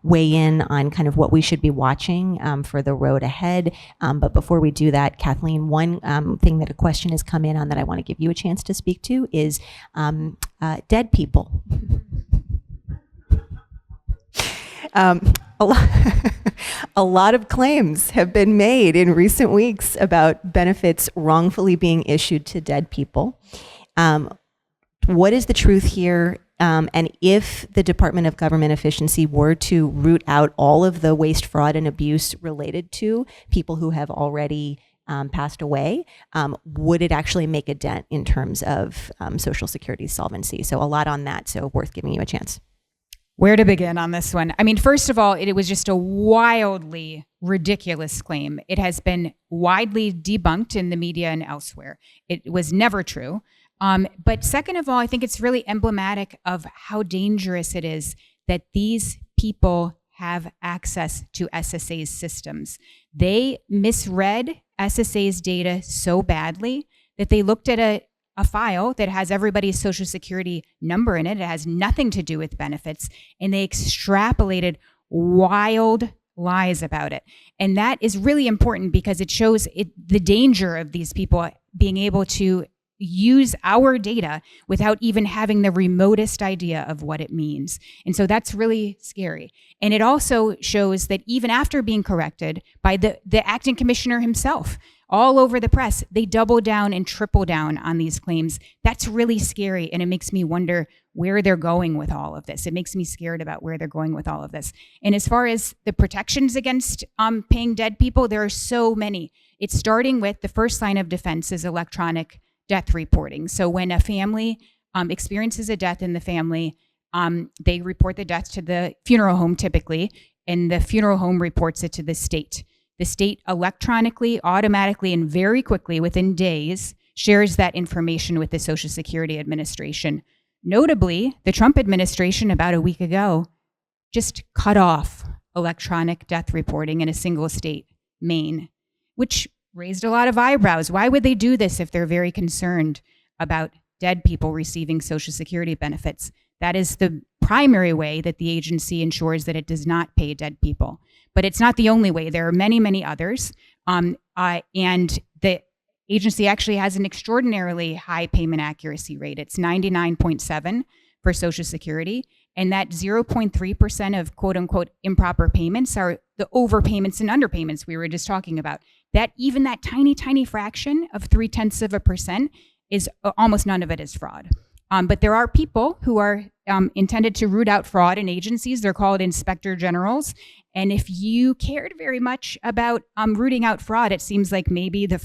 weigh in on kind of what we should be watching for the road ahead. But before we do that, Kathleen, one thing that a question has come in on that I want to give you a chance to speak to is dead people. A lot of claims have been made in recent weeks about benefits wrongfully being issued to dead people. What is the truth here? And if the Department of Government Efficiency were to root out all of the waste, fraud, and abuse related to people who have already passed away, would it actually make a dent in terms of Social Security solvency? So a lot on that, so worth giving you a chance. Where to begin on this one? First of all, it was just a wildly ridiculous claim. It has been widely debunked in the media and elsewhere. It was never true. But second of all, I think it's really emblematic of how dangerous it is that these people have access to SSA's systems. They misread SSA's data so badly that they looked at a file that has everybody's Social Security number in it. It has nothing to do with benefits. And they extrapolated wild lies about it. And that is really important because it shows the danger of these people being able to use our data without even having the remotest idea of what it means. And so that's really scary. And it also shows that even after being corrected by the acting commissioner himself, all over the press, they double down and triple down on these claims. That's really scary, and it makes me wonder where they're going with all of this. It makes me scared about where they're going with all of this. And as far as the protections against paying dead people, there are so many. It's starting with the first line of defense is electronic death reporting. So when a family experiences a death in the family, they report the death to the funeral home typically, and the funeral home reports it to the state. The state electronically, automatically, and very quickly, within days, shares that information with the Social Security Administration. Notably, the Trump administration about a week ago just cut off electronic death reporting in a single state, Maine, which raised a lot of eyebrows. Why would they do this if they're very concerned about dead people receiving Social Security benefits? That is the primary way that the agency ensures that it does not pay dead people. But it's not the only way. There are many, many others. And the agency actually has an extraordinarily high payment accuracy rate. It's 99.7 for Social Security. And that 0.3% of quote unquote improper payments are the overpayments and underpayments we were just talking about. That even that tiny, tiny fraction of 0.3% is almost none of it is fraud. But there are people who are intended to root out fraud in agencies. They're called inspector generals. And if you cared very much about rooting out fraud, it seems like maybe the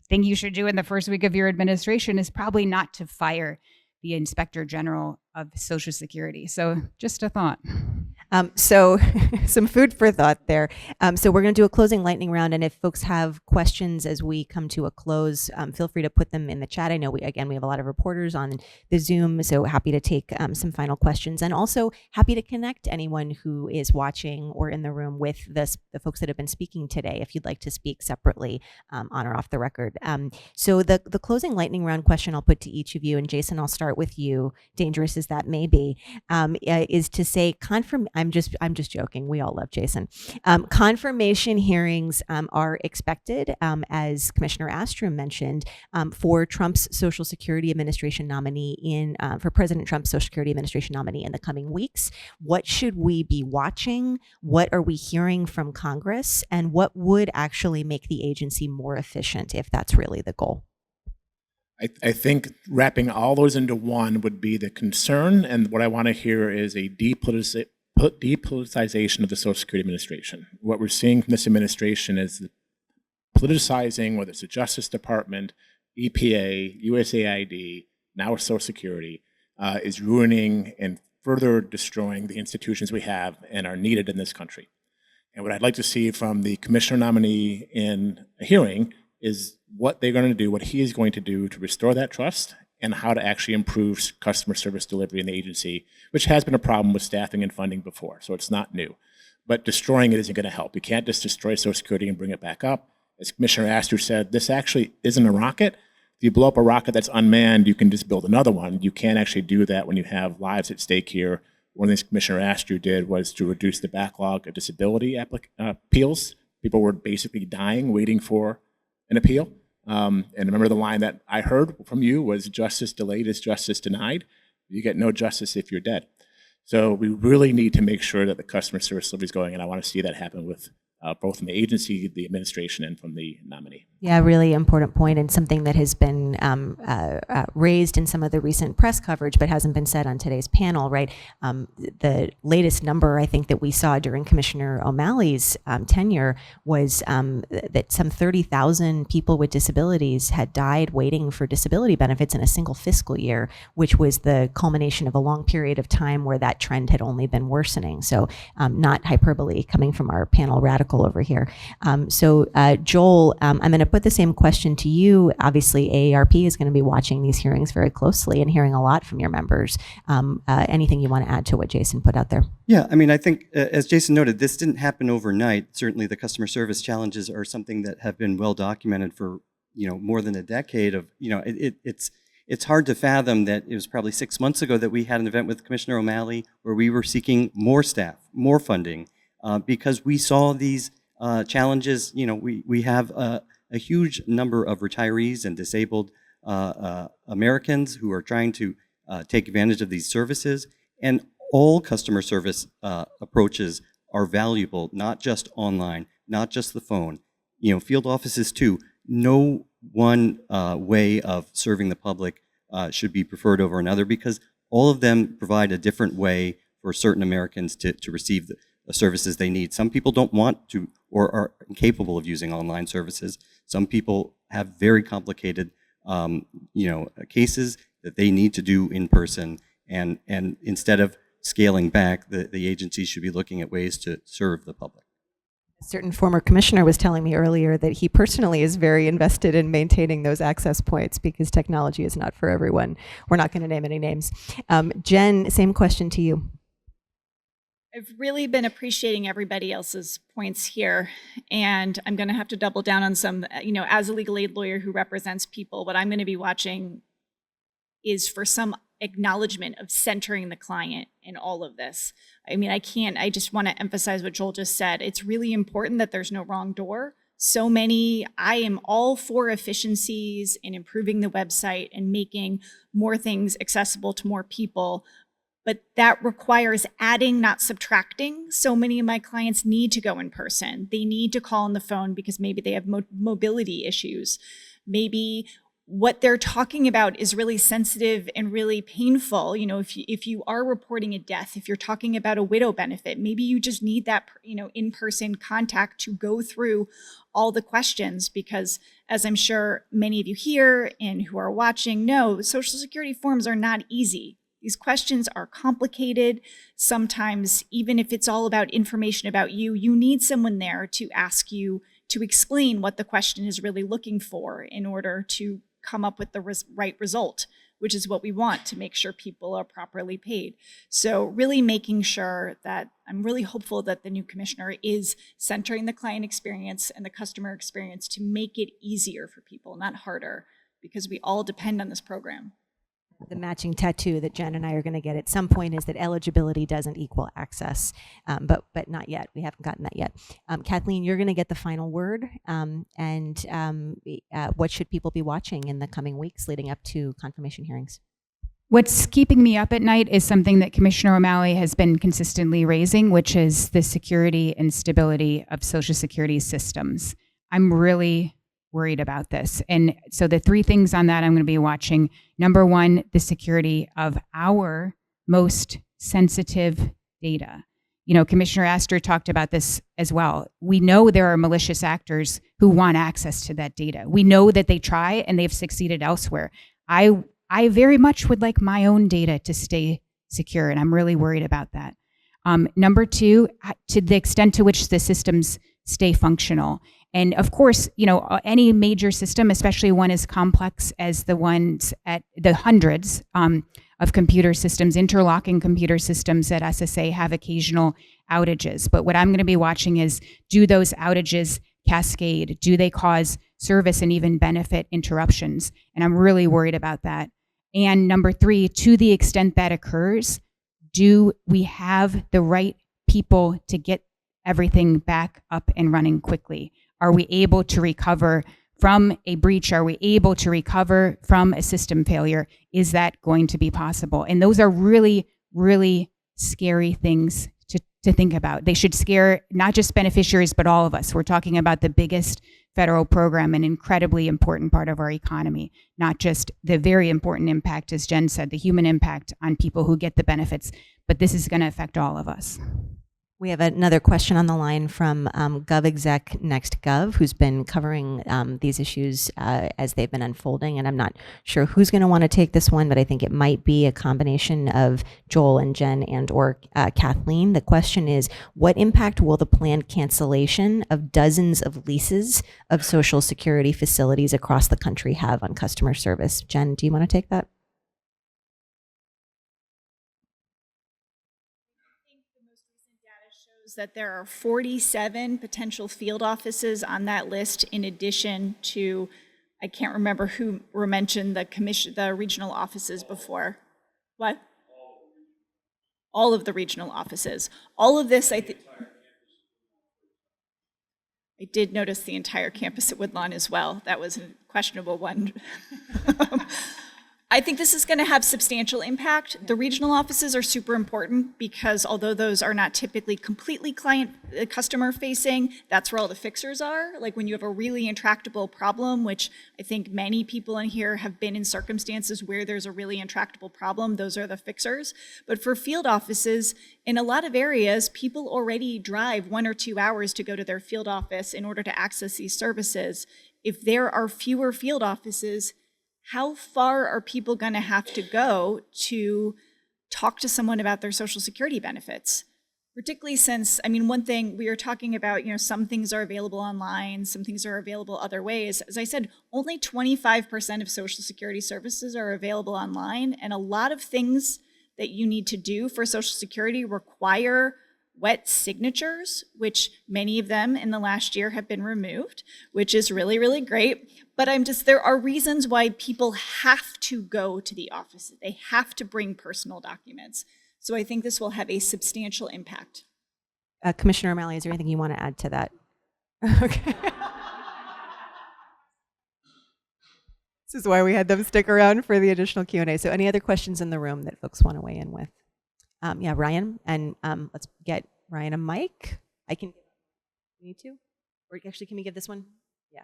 thing you should do in the first week of your administration is probably not to fire the inspector general of Social Security. So just a thought. So some food for thought there. So we're going to do a closing lightning round, and if folks have questions as we come to a close, feel free to put them in the chat. I know we have a lot of reporters on the Zoom, so happy to take some final questions, and also happy to connect anyone who is watching or in the room with the folks that have been speaking today, if you'd like to speak separately on or off the record. So the closing lightning round question I'll put to each of you, and Jason, I'll start with you, dangerous as that may be, is to say I'm just joking. We all love Jason. Confirmation hearings are expected, as Commissioner Astrue mentioned, for Trump's Social Security Administration nominee for President Trump's Social Security Administration nominee in the coming weeks. What should we be watching? What are we hearing from Congress? And what would actually make the agency more efficient if that's really the goal? I think wrapping all those into one would be the concern, and what I want to hear is a depoliticization of the Social Security Administration. What we're seeing from this administration is the politicizing, whether it's the Justice Department, EPA, USAID, now Social Security, is ruining and further destroying the institutions we have and are needed in this country. And what I'd like to see from the commissioner nominee in a hearing is what they're going to do, what he is going to do to restore that trust, and how to actually improve customer service delivery in the agency, which has been a problem with staffing and funding before, so it's not new. But destroying it isn't going to help. You can't just destroy Social Security and bring it back up. As Commissioner Astrue said, this actually isn't a rocket. If you blow up a rocket that's unmanned, you can just build another one. You can't actually do that when you have lives at stake here. One of the things Commissioner Astrue did was to reduce the backlog of disability appeals. People were basically dying, waiting for an appeal. And remember the line that I heard from you was justice delayed is justice denied. You get no justice if you're dead. So we really need to make sure that the customer service delivery is going, and I want to see that happen with both from the agency, the administration, and from the nominee. Yeah, really important point, and something that has been raised in some of the recent press coverage, but hasn't been said on today's panel, right? The latest number I think that we saw during Commissioner O'Malley's tenure was that some 30,000 people with disabilities had died waiting for disability benefits in a single fiscal year, which was the culmination of a long period of time where that trend had only been worsening. So not hyperbole coming from our panel radical over here. Joel, I'm going to put the same question to you. Obviously, AARP is going to be watching these hearings very closely and hearing a lot from your members. Anything you want to add to what Jason put out there? Yeah, I mean, I think, as Jason noted, this didn't happen overnight. Certainly the customer service challenges are something that have been well documented for, more than a decade of, it's hard to fathom that it was probably 6 months ago that we had an event with Commissioner O'Malley where we were seeking more staff, more funding, because we saw these challenges. You know, we have a huge number of retirees and disabled Americans who are trying to take advantage of these services, and all customer service approaches are valuable, not just online, not just the phone. You know, field offices too. No one way of serving the public should be preferred over another, because all of them provide a different way for certain Americans to receive the services they need. Some people don't want to or are incapable of using online services. Some people have very complicated cases that they need to do in person, and instead of scaling back, the agency should be looking at ways to serve the public. A certain former commissioner was telling me earlier that he personally is very invested in maintaining those access points because technology is not for everyone. We're not going to name any names. Jen, same question to you. I've really been appreciating everybody else's points here, and I'm going to have to double down on some, as a legal aid lawyer who represents people, what I'm going to be watching is for some acknowledgement of centering the client in all of this. I mean, I just want to emphasize what Joel just said. It's really important that there's no wrong door. I am all for efficiencies in improving the website and making more things accessible to more people. But that requires adding, not subtracting. So many of my clients need to go in person. They need to call on the phone because maybe they have mobility issues. Maybe what they're talking about is really sensitive and really painful. You know, if you are reporting a death, if you're talking about a widow benefit, maybe you just need that, in-person contact to go through all the questions, because as I'm sure many of you here and who are watching know, Social Security forms are not easy. These questions are complicated. Sometimes, even if it's all about information about you, you need someone there to ask you to explain what the question is really looking for in order to come up with the right result, which is what we want to make sure people are properly paid. So really making sure that I'm really hopeful that the new commissioner is centering the client experience and the customer experience to make it easier for people, not harder, because we all depend on this program. The matching tattoo that Jen and I are going to get at some point is that eligibility doesn't equal access, but not yet. We haven't gotten that yet. Kathleen, you're going to get the final word. What should people be watching in the coming weeks leading up to confirmation hearings? What's keeping me up at night is something that Commissioner O'Malley has been consistently raising, which is the security and stability of Social Security systems. I'm really worried about this. And so the three things on that I'm going to be watching. Number one, the security of our most sensitive data. You know, Commissioner Astrue talked about this as well. We know there are malicious actors who want access to that data. We know that they try and they've succeeded elsewhere. I very much would like my own data to stay secure, and I'm really worried about that. Number two, to the extent to which the systems stay functional. And of course, any major system, especially one as complex as the ones at the hundreds of computer systems, interlocking computer systems at SSA have occasional outages. But what I'm going to be watching is, do those outages cascade? Do they cause service and even benefit interruptions? And I'm really worried about that. And number three, to the extent that occurs, do we have the right people to get everything back up and running quickly? Are we able to recover from a breach? Are we able to recover from a system failure? Is that going to be possible? And those are really, really scary things to think about. They should scare not just beneficiaries, but all of us. We're talking about the biggest federal program, an incredibly important part of our economy, not just the very important impact, as Jen said, the human impact on people who get the benefits, but this is going to affect all of us. We have another question on the line from GovExec Next Gov, who's been covering these issues as they've been unfolding. And I'm not sure who's going to want to take this one, but I think it might be a combination of Joel and Jen and or Kathleen. The question is, what impact will the planned cancellation of dozens of leases of Social Security facilities across the country have on customer service? Jen, do you want to take that? That there are 47 potential field offices on that list, in addition to, I can't remember who mentioned the regional offices before. What? All of the regional offices. All of this, I think. I did notice the entire campus at Woodlawn as well. That was a questionable one. I think this is going to have substantial impact. The regional offices are super important because although those are not typically completely customer facing, that's where all the fixers are. Like when you have a really intractable problem, which I think many people in here have been in circumstances where there's a really intractable problem, those are the fixers. But for field offices, in a lot of areas, people already drive 1 or 2 hours to go to their field office in order to access these services. If there are fewer field offices, how far are people going to have to go to talk to someone about their Social Security benefits? Particularly since, I mean, one thing we were talking about, some things are available online, some things are available other ways. As I said, only 25% of Social Security services are available online, and a lot of things that you need to do for Social Security require wet signatures, which many of them in the last year have been removed, which is really, really great. But there are reasons why people have to go to the office. They have to bring personal documents. So I think this will have a substantial impact. Commissioner O'Malley, is there anything you want to add to that? Okay. This is why we had them stick around for the additional Q&A. So any other questions in the room that folks want to weigh in with? Yeah, Ryan, and let's get Ryan a mic. I can, you need to? Or actually, can we give this one? Yeah.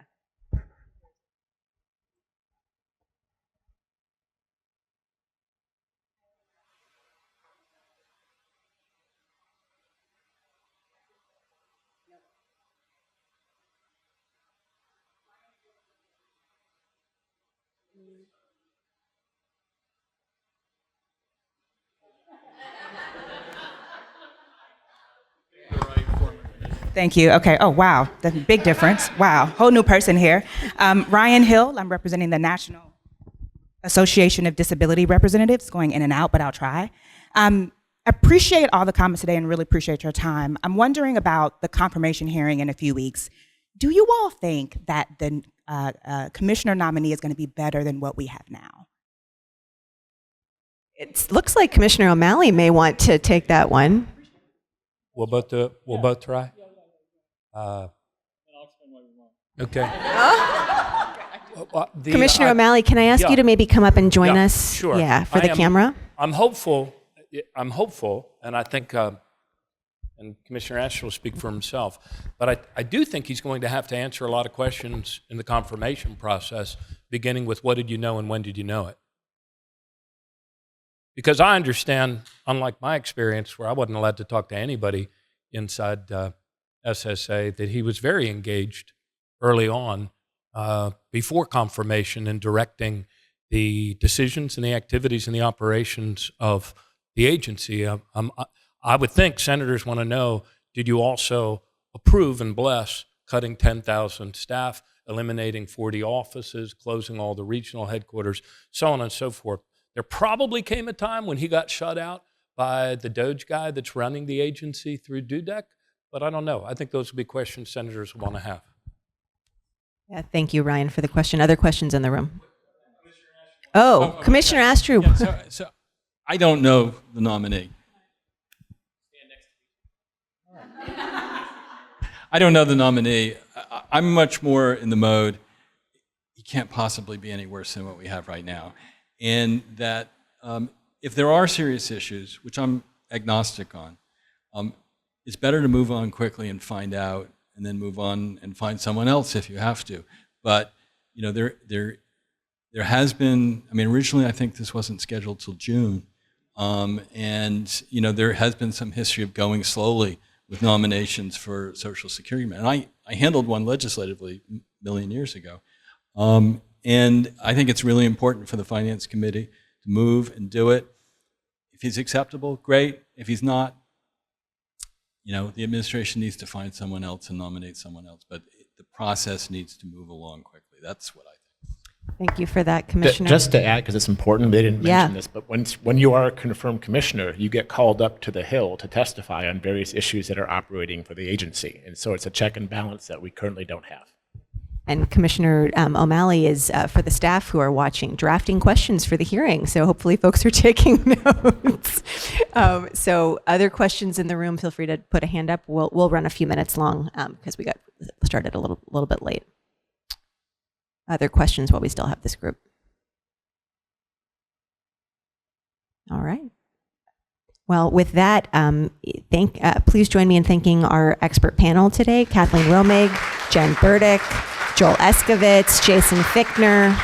Thank you. Okay. Oh, wow. That's a big difference. Wow. Whole new person here. Ryan Hill. I'm representing the National Association of Disability Representatives, going in and out, but I'll try. Appreciate all the comments today and really appreciate your time. I'm wondering about the confirmation hearing in a few weeks. Do you all think that the commissioner nominee is going to be better than what we have now? It looks like Commissioner O'Malley may want to take that one. We'll both try. Okay. Commissioner O'Malley, can I ask you to maybe come up and join us? Sure. Yeah, for the camera. I'm hopeful, and I think, and Commissioner Astrue will speak for himself, but I do think he's going to have to answer a lot of questions in the confirmation process, beginning with what did you know and when did you know it? Because I understand, unlike my experience where I wasn't allowed to talk to anybody inside SSA, that he was very engaged early on before confirmation in directing the decisions and the activities and the operations of the agency. I would think senators want to know, did you also approve and bless cutting 10,000 staff, eliminating 40 offices, closing all the regional headquarters, so on and so forth? There probably came a time when he got shut out by the DOGE guy that's running the agency through DUDEC, but I don't know. I think those will be questions senators want to have. Yeah, thank you, Ryan, for the question. Other questions in the room? Oh, Commissioner Astrue. Yeah, so I don't know the nominee. I don't know the nominee. I'm much more in the mode, he can't possibly be any worse than what we have right now. And that if there are serious issues, which I'm agnostic on, it's better to move on quickly and find out, and then move on and find someone else if you have to. But there has been. I mean, originally I think this wasn't scheduled till June, and there has been some history of going slowly with nominations for Social Security. And I handled one legislatively a million years ago. And I think it's really important for the Finance Committee to move and do it. If he's acceptable, great. If he's not, the administration needs to find someone else and nominate someone else. But the process needs to move along quickly. That's what I think. Thank you for that, Commissioner. Just to add, because it's important, they didn't mention this, but when you are a confirmed commissioner, you get called up to the Hill to testify on various issues that are operating for the agency. And so it's a check and balance that we currently don't have. And Commissioner O'Malley is, for the staff who are watching, drafting questions for the hearing. So hopefully folks are taking notes. So other questions in the room, feel free to put a hand up. We'll run a few minutes long because we got started a little bit late. Other questions while we still have this group? All right. Well, with that, please join me in thanking our expert panel today, Kathleen Romig, Jen Burdick, Joel Eskovitz, Jason Fichtner.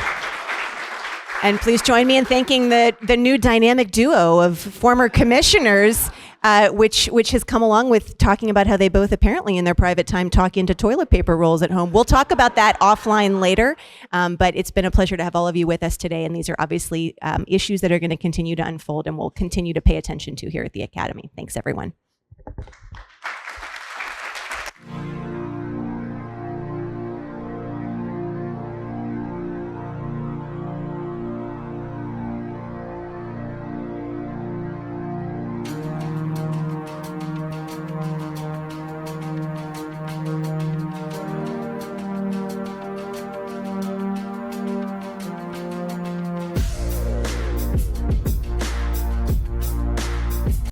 And please join me in thanking the new dynamic duo of former commissioners, which has come along with talking about how they both apparently in their private time talk into toilet paper rolls at home. We'll talk about that offline later, but it's been a pleasure to have all of you with us today. And these are obviously issues that are going to continue to unfold and we'll continue to pay attention to here at the Academy. Thanks, everyone.